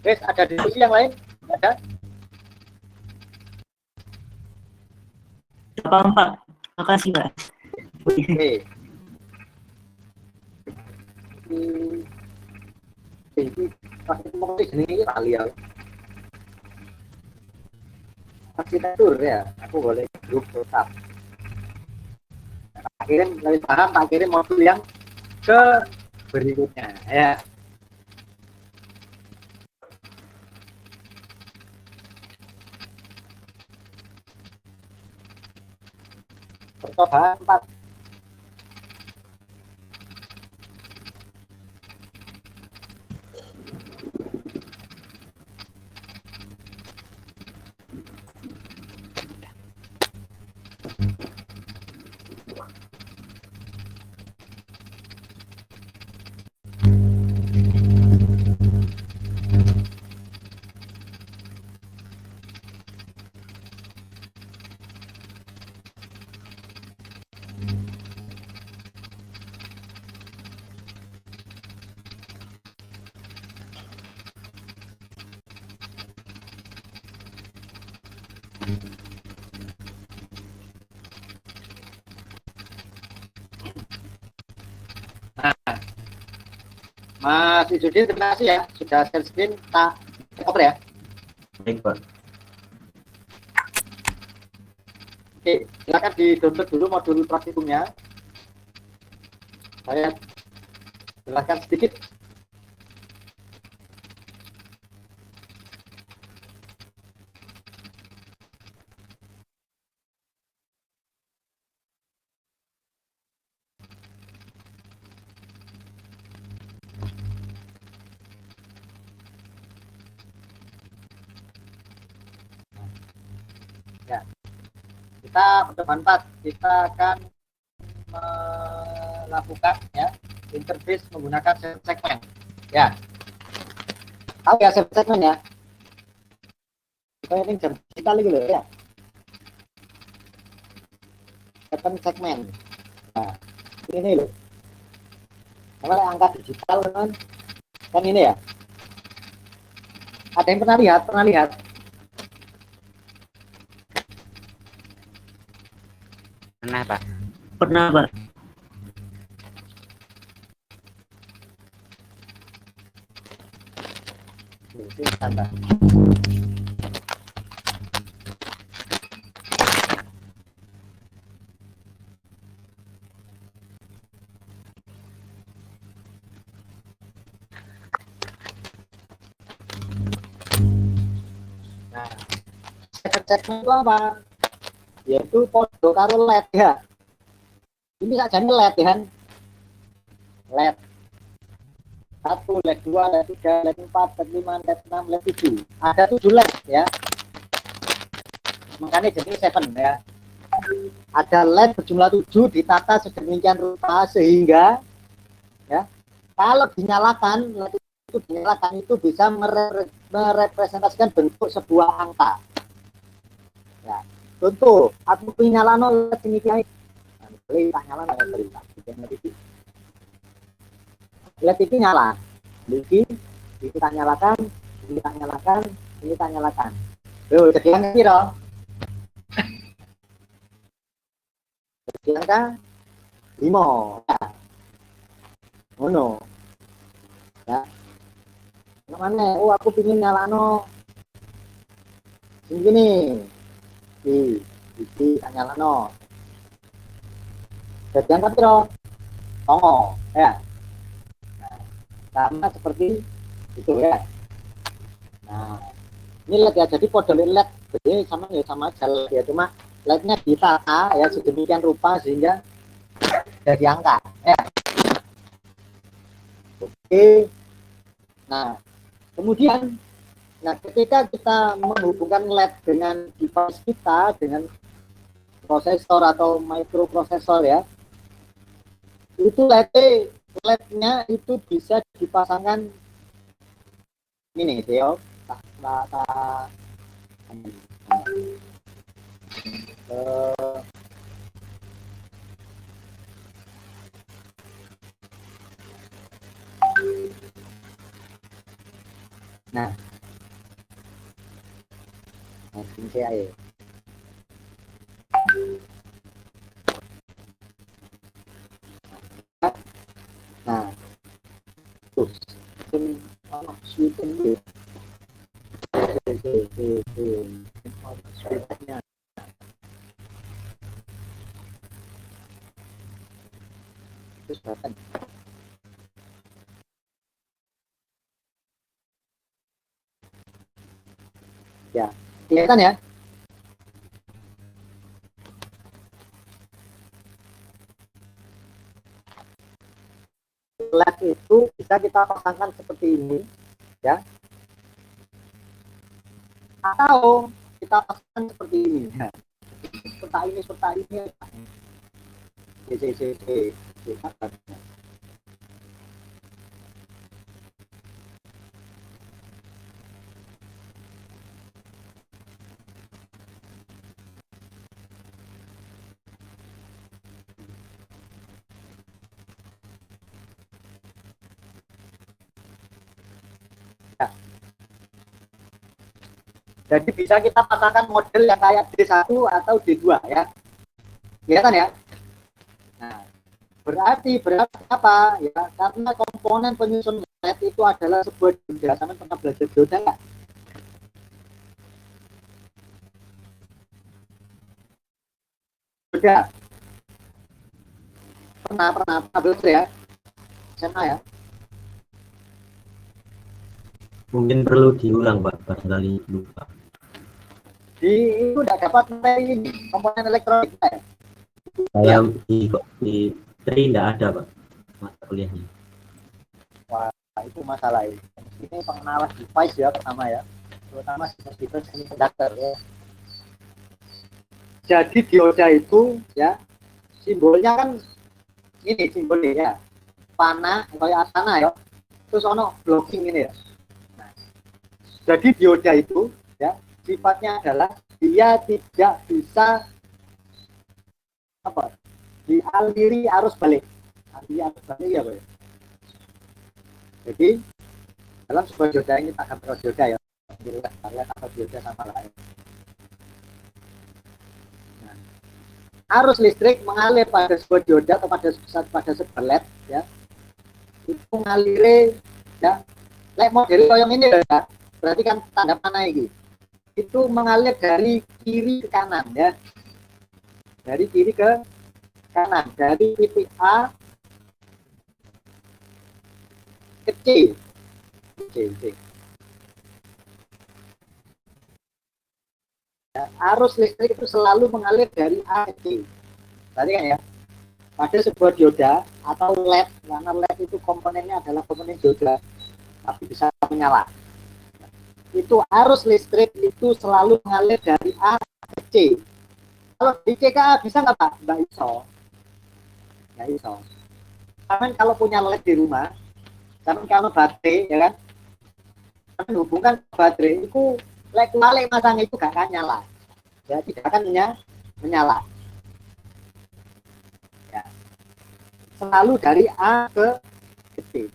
Guys, ada diskusi yang lain? Ada? Paham, Pak. Makasih, Pak. Oke. Ini pasti mau ini kali ya. Arsitektur ya, aku boleh grup tetap. Tak kirim lebih paham, tak kirim modul yang ke berikutnya ya. Percobaan 4. Mas Izudin, terima kasih ya sudah share screen, tak cover ya. Baik, Pak. Oke, silakan di-download dulu modul praktikumnya. Saya jelaskan sedikit. Ya, kita bermanfaat. Kita akan melakukan ya interface menggunakan segmen. Ya. Tahu ya segmen ya? Kayak ini jam digital gitu ya. Segmen. Nah, ini loh. Kalau angka digital kan ini ya. Ada yang pernah lihat? Pernah lihat? Pernah, Pak. Pernah, Pak. Ini tambah. Nah, segmen itu apa? Yaitu podo karo LED ya. Ini saja LED ya kan? LED 1, LED 2, LED 3, LED 4, LED 5, LED 6, LED 7. Ada 7 LED ya. Makanya jadi 7 ya. Ada LED berjumlah 7 ditata sedemikian rupa sehingga ya, kalau dinyalakan LED itu dinyalakan itu bisa merepresentasikan bentuk sebuah angka. Ya. Contoh, aku nyalano LED ini kiai. Beli tak nyala nggak cerita. LED ini nyala. Ini tak nyalakan, ini tak nyalakan, ini tak nyalakan. Loh, jadi yang kira. Jadi angka 5. Ya. Oh no. Ya. Mana? Oh, aku pingin nyalano. Sini. Iki tak nyalano. Jadi angka piro? Tongo, ya. Nah, sama seperti itu ya. Nah, ini LED ya. Jadi kode LED jadi sama aja ya, cuma LED-nya ditata ya sedemikian rupa sehingga jadi angka ya. Oke. Nah, kemudian ketika kita menghubungkan LED dengan device kita dengan prosesor atau microprosesor ya, itu LED-nya itu bisa dipasangkan ini Theo nah ini saya nah terus switching switchnya terus button ya kelihatan ya. LED itu bisa kita pasangkan seperti ini ya, atau kita pasangkan seperti ini ya. seperti ini Jadi bisa kita pasangkan model yang kayak D1 atau D2 ya. Kelihatan ya? Nah, berarti apa ya? Karena komponen penyusun LED itu adalah sebuah dioda. Sama pernah belajar dioda nggak? Dioda. Pernah belajar ya? SMA ya? Mungkin perlu diulang Pak, barangkali lupa. Itu udah dapat materi ini komponen elektronik ya? Saya di TRI tidak ada Pak mata kuliahnya. Wah, itu masalah ini. Ini pengenalan device ya pertama ya, terutama device semiconductor ya. Jadi dioda itu ya simbolnya kan ini simbolnya ya. panah kayak asana ya. Terus ono blocking ini ya. Nah, jadi dioda itu ya sifatnya adalah dia tidak bisa apa? Dialiri arus balik. Aliri arus balik ya, Pak. Jadi dalam sebuah dioda ini tak gambar dioda ya. Lihat apa dioda sama lain. Nah, arus listrik mengalir pada sebuah dioda atau pada sebuah LED ya. Itu mengalir ya. Lek model koyong ini ya. Berarti kan tanda panah ini. Itu mengalir dari kiri ke kanan ya. Dari kiri ke kanan, dari titik A ke C. Ya, arus listrik itu selalu mengalir dari A ke C. Tadi kan ya, pada sebuah dioda atau LED, karena LED itu komponennya adalah komponen dioda, tapi bisa menyala. Itu arus listrik itu selalu mengalir dari A ke C. Kalau di C ke A bisa nggak Pak? Nggak bisa. Nggak bisa. Karena kalau punya LED di rumah, karena kalau baterai, ya kan, hubungkan baterai itu lek masang itu gak akan nyala, ya tidak akan menyala. Ya. Selalu dari A ke C.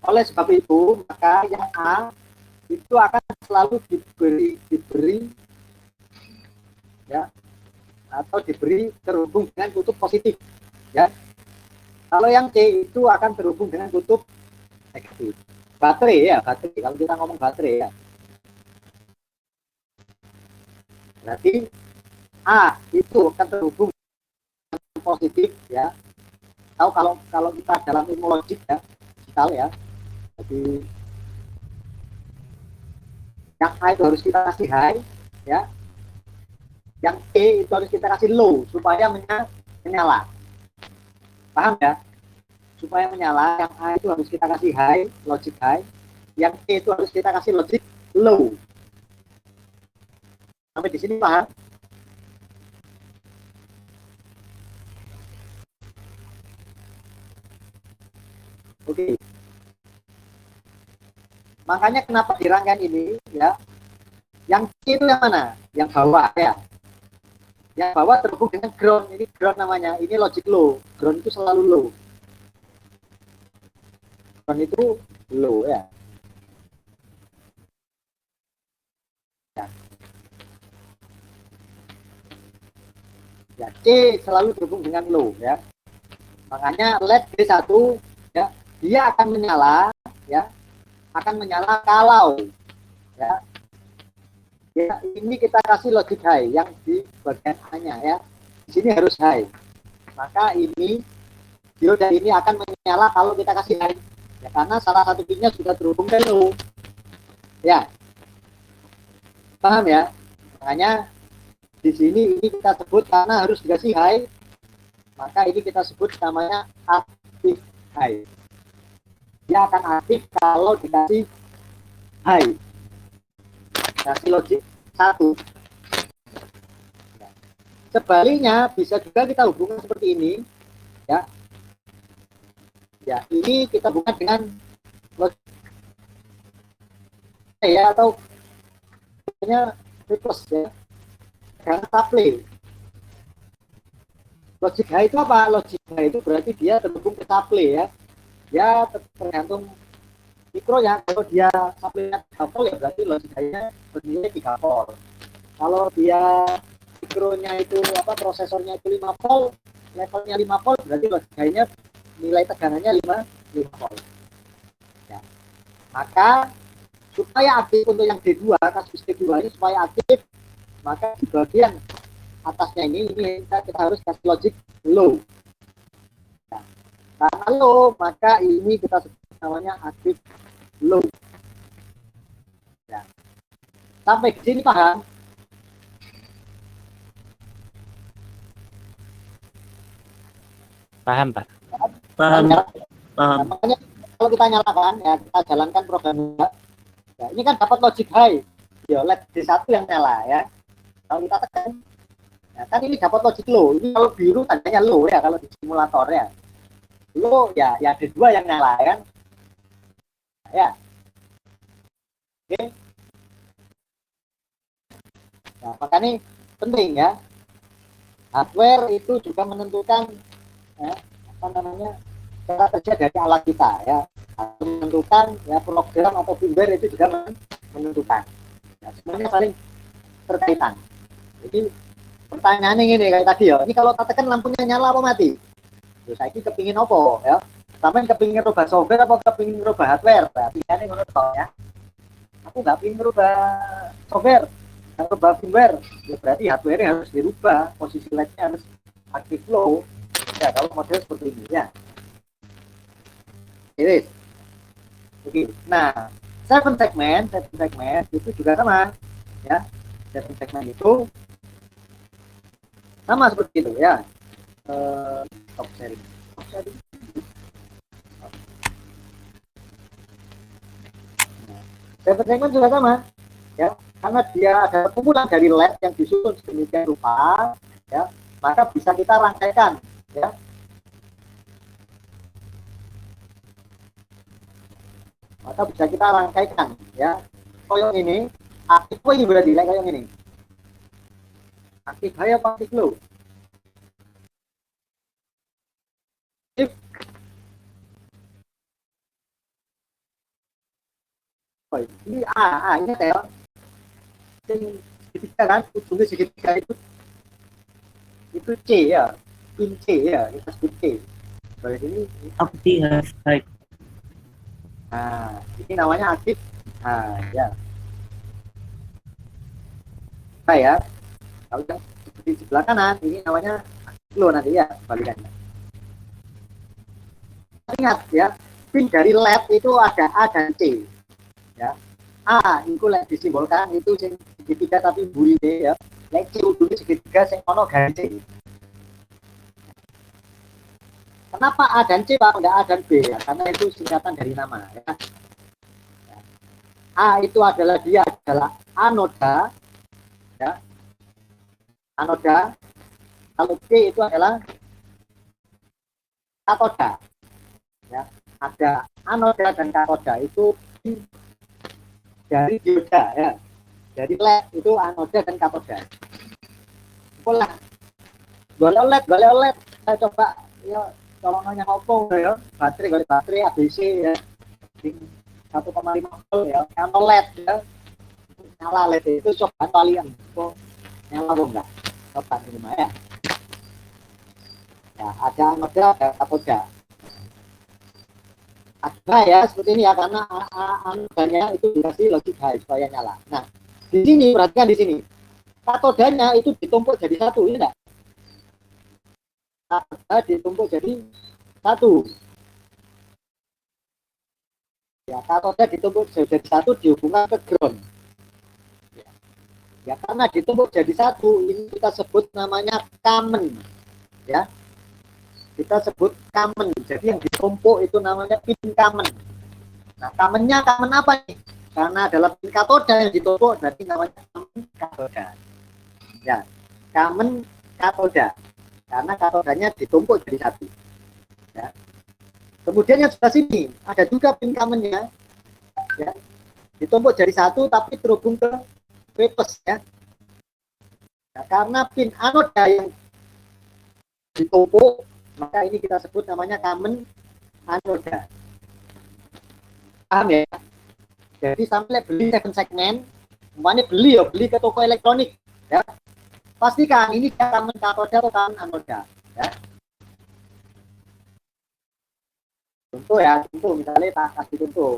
Oleh sebab itu, maka yang A itu akan selalu diberi ya atau diberi terhubung dengan kutub positif, ya. Kalau yang C itu akan terhubung dengan kutub negatif. Baterai ya, baterai. Kalau kita ngomong baterai ya. Berarti A itu akan terhubung dengan positif ya. Tahu kalau kita dalam ilmu logik ya, digital ya. Jadi yang A itu harus kita kasih high ya. Yang E itu harus kita kasih low supaya menyala. Paham ya? Supaya menyala, yang A itu harus kita kasih high, logic high. Yang E itu harus kita kasih logic low. Sampai di sini paham? Oke. Makanya kenapa di rangkaian ini ya, yang C itu yang mana? Yang bawah ya. Yang bawah terhubung dengan ground. Ini ground namanya. Ini logic low. Ground itu selalu low. Ground itu low ya. Ya, C selalu terhubung dengan low ya. Makanya LED D1 ya, dia akan menyala ya. Akan menyala kalau ya. Ya, ini kita kasih logic high yang di bagian A-nya ya. Di sini harus high. Maka ini dioda ini akan menyala kalau kita kasih high. Ya, karena salah satu pinnya sudah terhubung ke low. Ya. Paham ya? Makanya di sini ini kita sebut karena harus dikasih high. Maka ini kita sebut namanya aktif high. Dia akan aktif kalau dikasih high. Kasih logic 1. Sebaliknya bisa juga kita hubungkan seperti ini ya. Ya, ini kita hubungkan dengan logic ya atau reverse ya. Dengan supply. Logic high itu apa? Logic high itu berarti dia terhubung ke supply ya. Ya tergantung mikro ya, kalau dia supply-nya 3 volt ya berarti logic high-nya bernilai 3 volt. Kalau dia mikronya itu apa prosesornya itu 5 volt, levelnya 5 volt berarti logic high-nya nilai tegangannya 5 volt. Ya. Maka supaya aktif untuk yang D2, kasus D2 ini supaya aktif, maka di bagian atasnya ini kita harus kasih logic low. Ya. Karena low, maka ini kita sebut namanya aktif low. Ya. Sampai di sini paham? Paham, Pak? Paham. Ya. Paham. Makanya kalau kita nyalakan ya kita jalankan programnya. Ya, ini kan dapat logic high. Ya, LED D1 yang nyala ya. Kalau kita tekan, ya, Nah, kan ini dapat logic low. Ini kalau biru tandanya low ya, kalau di simulator ya. Low ya, ya ada dua yang nyala kan. Ya. Oke. Nah, makanya penting ya. Hardware itu juga menentukan ya, apa namanya, cara kerja dari alat kita ya. Menentukan ya program atau firmware itu juga menentukan. Ya, semuanya saling terkaitan. Jadi pertanyaannya ini kayak tadi ya. Ini kalau katakan lampunya nyala apa mati? Terus saya kepingin apa ya? Sampai kepingin rubah software apa kepingin rubah hardware? Nah, pilihannya menurut saya. Aku nggak pingin rubah software, nggak rubah firmware. Ya berarti hardware harus dirubah, posisi LED-nya harus aktif low. Ya kalau model seperti ini ya. Ini. Oke. Nah, seven segment itu juga sama, ya. Seven segment itu sama seperti itu ya. Top sharing. Seven segment juga sama, ya. Karena dia ada kumpulan dari LED yang disusun sedemikian rupa, ya, maka bisa kita rangkaikan, ya. Maka bisa kita rangkaikan ya. Koyong ini aktif ini berarti kayak koyong ini. Aktif high apa aktif low? Aktif. Oh, ini ini ya. Segitiga kan, ujungnya segitiga itu C ya, pin C ya, kita sebut C. Berarti ini Aktif high. Nah, ini namanya aktif. Nah, ya. Nah, ya. Kalau yang di sebelah kanan, ini namanya aktif low nanti ya, balikannya. Ingat ya, pin dari LED itu ada A dan C. Ya. A itu LED disimbolkan itu segitiga tapi buri ya. LED C ujungnya segitiga sing ono garis C. Kenapa A dan C Pak, enggak A dan B ya? Karena itu singkatan dari nama ya. A itu adalah anoda ya. Anoda. Kalau B itu adalah katoda. Ya. Ada anoda dan katoda itu dari dioda ya. Jadi LED itu anoda dan katoda. Pola. Boleh OLED. Saya coba ya. Kalau nanya opo ya, baterai ABC ya, 1,5 volt ya, yang LED ya, nyala LED itu coba kalian, kok nyala kok enggak? Coba ini ya. Ya ada anoda, ada katoda. Ada ya seperti ini ya, karena anodanya itu dikasih logic high supaya nyala. Nah di sini perhatikan di sini, katodanya itu ditumpuk jadi satu, ini enggak? Ditumpuk jadi satu ya, katoda ditumpuk jadi satu dihubungkan ke ground ya, karena ditumpuk jadi satu ini kita sebut namanya common ya, kita sebut common. Jadi yang ditumpuk itu namanya pin common. Nah commonnya common apa nih? Karena dalam pin katoda yang ditumpuk berarti namanya common katoda ya, common katoda karena katodanya ditumpuk jadi satu ya. Kemudian yang sebelah sini ada juga pin commonnya ya, ditumpuk jadi satu tapi terhubung ke plus ya. Nah, karena pin anoda yang ditumpuk maka ini kita sebut namanya common anoda. Paham ya? Jadi sampai beli second segment, umpamanya beli ke toko elektronik ya, pastikan ini common katoda atau common anoda ya. Contoh ya, contoh misalnya tak kasih contoh,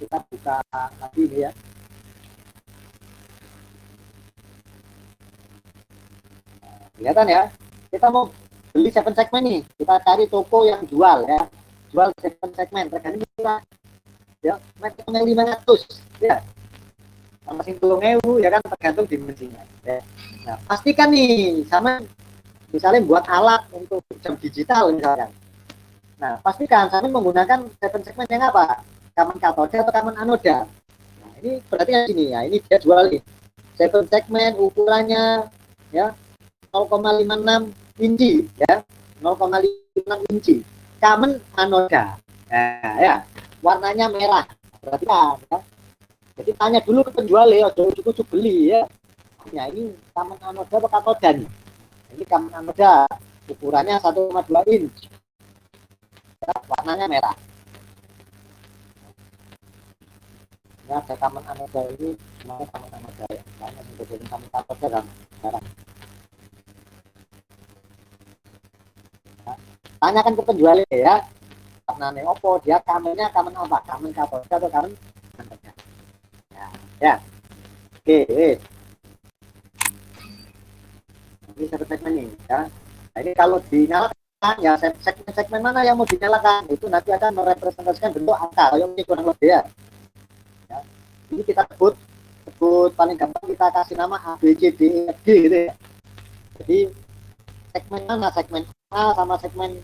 kita buka lagi ini ya. Kelihatan ya, kita mau beli 7 segmen nih, kita cari toko yang jual ya, jual 7 segmen, regane murah ya, meternya 500 ya, sama sing 3000 ya kan, tergantung dimensinya ya. Nah pastikan nih, sama misalnya buat alat untuk jam digital misalkan. Nah pastikan sama menggunakan 7 segmen yang apa, common katoda atau common anoda. Nah ini berarti yang sini ya, ini dia jual nih 7 segmen ukurannya ya, 0,56 inci ya, 0,56 inci. Kamen anoda. Nah, ya, warnanya merah. Perhatikan ya. Jadi tanya dulu ke penjual ya, ujuk-ujuk beli ya. Ya ini kamen anoda apa katoda nih? Ini kamen anoda, ukurannya 1,2 inch. Ya, warnanya merah. Ya, ada kamen anoda ini, namanya kamen anoda ya. Banyak yang jadi kamen katoda kan merah. Ya. Tanyakan ke penjualnya ya. Warnanya opo, dia kamennya kamen apa? Kamen katoda atau kamen anoda? Ya, ya. Oke, ini satu segmen ini ya. Nah, ini kalau dinyalakan ya segmen mana yang mau dinyalakan itu nanti akan merepresentasikan bentuk angka yang ini kurang lebih ya. Ya. Ini kita sebut paling gampang kita kasih nama A B C D E F G gitu ya. Jadi segmen mana, segmen A sama segmen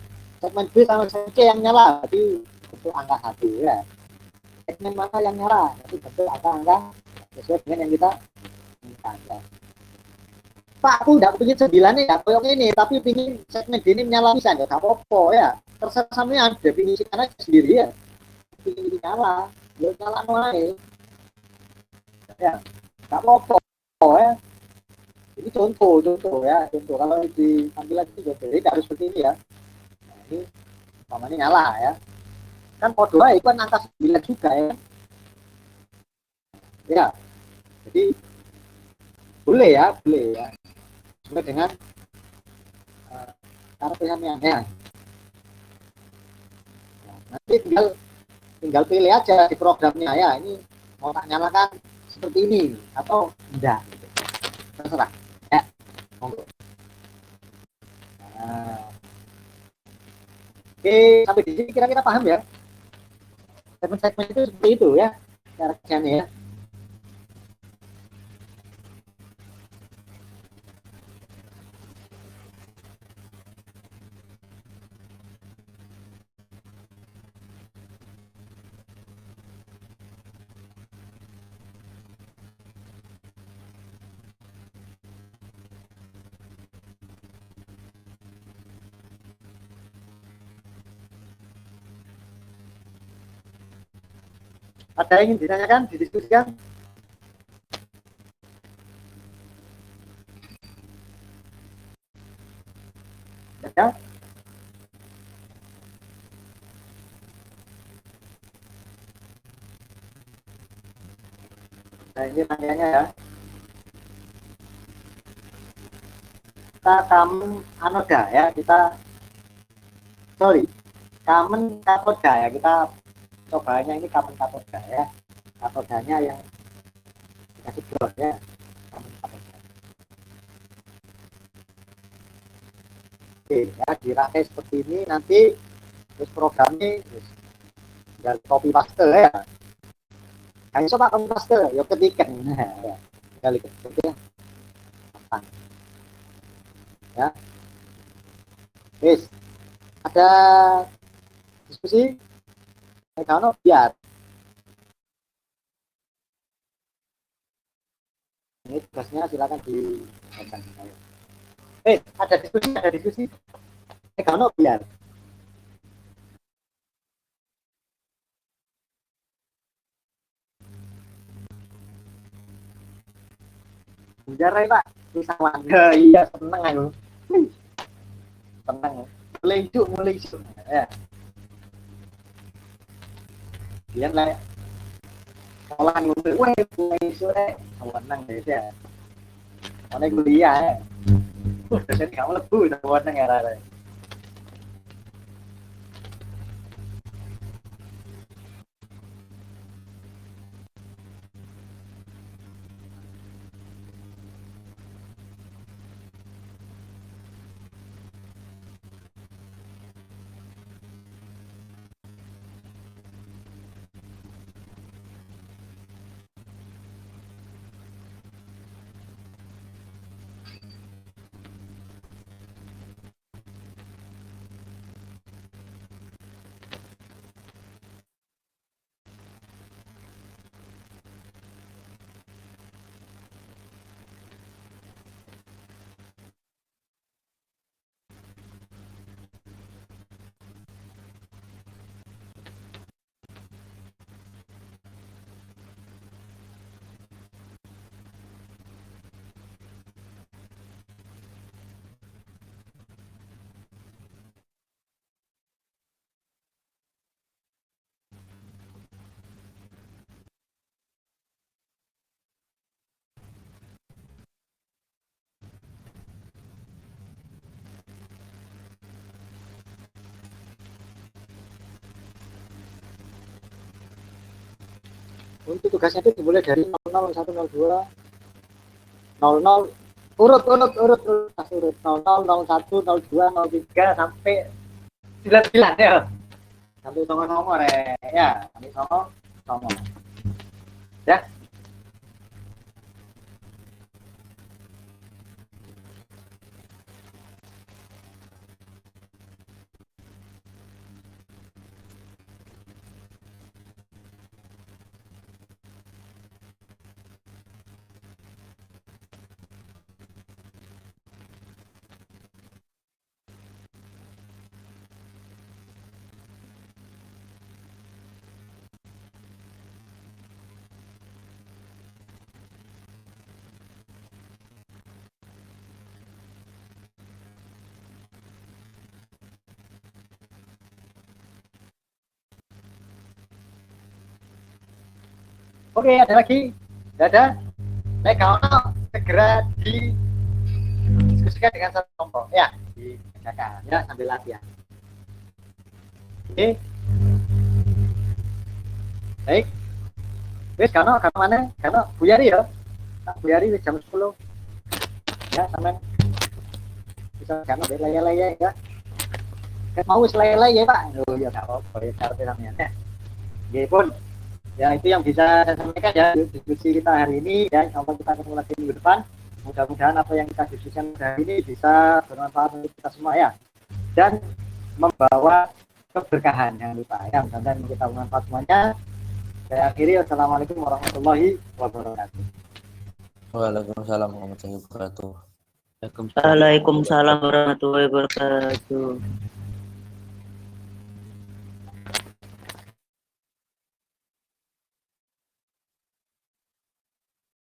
B sama segmen C yang nyala, jadi bentuk angka satu ya. Segmen mana yang nyala, jadi bentuk angka-angka sesuai dengan yang kita inginkan ya. Pak, aku nggak pingin 9 ya, koyong ini, tapi pingin segmen ini menyala bisa, nggak apa-apa ya. Terserah sampean definisikan aja sendiri ya. Pingin ini nyala, ya nyala noai. Ya, nggak apa-apa ya. Ini contoh ya, contoh. Kalau di tampilan itu jadi harus seperti ini ya. Nah, ini umpamanya nyala ya. Kan kode itu kan angka 9 juga ya. Ya, jadi boleh ya. Sesuai dengan karakteristiknya. Ya. Nanti tinggal pilih aja di programnya ya, ini mau tak nyalakan seperti ini atau enggak gitu. Terserah ya, monggo. Nah. Oke, sampai di sini kira-kira paham ya, segmen-segmen itu seperti itu ya cara kerjanya ya. Ada yang ingin ditanyakan, didiskusikan? Ya. Nah, ini tanyanya ya. Kita kamen anoda ya, kamen katoda ya, kita cobanya ini kamen katoda ya. Katodanya yang dikasih ground ya, kamen katoda. Oke ya, dirangkai seperti ini, nanti terus programnya tinggal copy paste ya. Yang coba copy paste ya ketikan ya, tinggal ketik ya. Ya. Guys, ada diskusi? Kalau biar ini tugasnya silakan di ada diskusi kalau biar penjara Pak bisa warga iya seneng aku seneng mulai itu ya dia lah olahan untuk mulai sore seneng deh ya karena kuliah ya jadi kamu lebih udah buat negara. Untuk tugasnya itu dimulai dari 00, 01, 02, 00, urut 00, 01, 02, 03 sampai 99 ya. Sampai nomor ya, sampai nomor. Ya. Oke, ada lagi? Tidak ada? Baik, kalau segera didiskusikan dengan satu kelompok. Ya, dikerjakan. Ya, sambil latihan. Oke. Baik. Wis, karena mana? Karena Buyari ya. Buyari wis jam 10. Ya, sampean bisa karena laya-laya ya. Kan mau wis laya-laya, Pak. Oh, ya enggak apa-apa ya cara namanya. Ya. Nggih pun. Ya itu yang bisa saya sampaikan ya diskusi kita hari ini ya. Sampai kita ketemu lagi minggu depan. Mudah-mudahan apa yang kita diskusikan hari ini bisa bermanfaat untuk kita semua ya. Dan membawa keberkahan, jangan lupa ya. Mudah-mudahan kita bermanfaat semuanya. Saya akhiri, wassalamualaikum warahmatullahi wabarakatuh. Waalaikumsalam warahmatullahi wabarakatuh. Waalaikumsalam warahmatullahi wabarakatuh.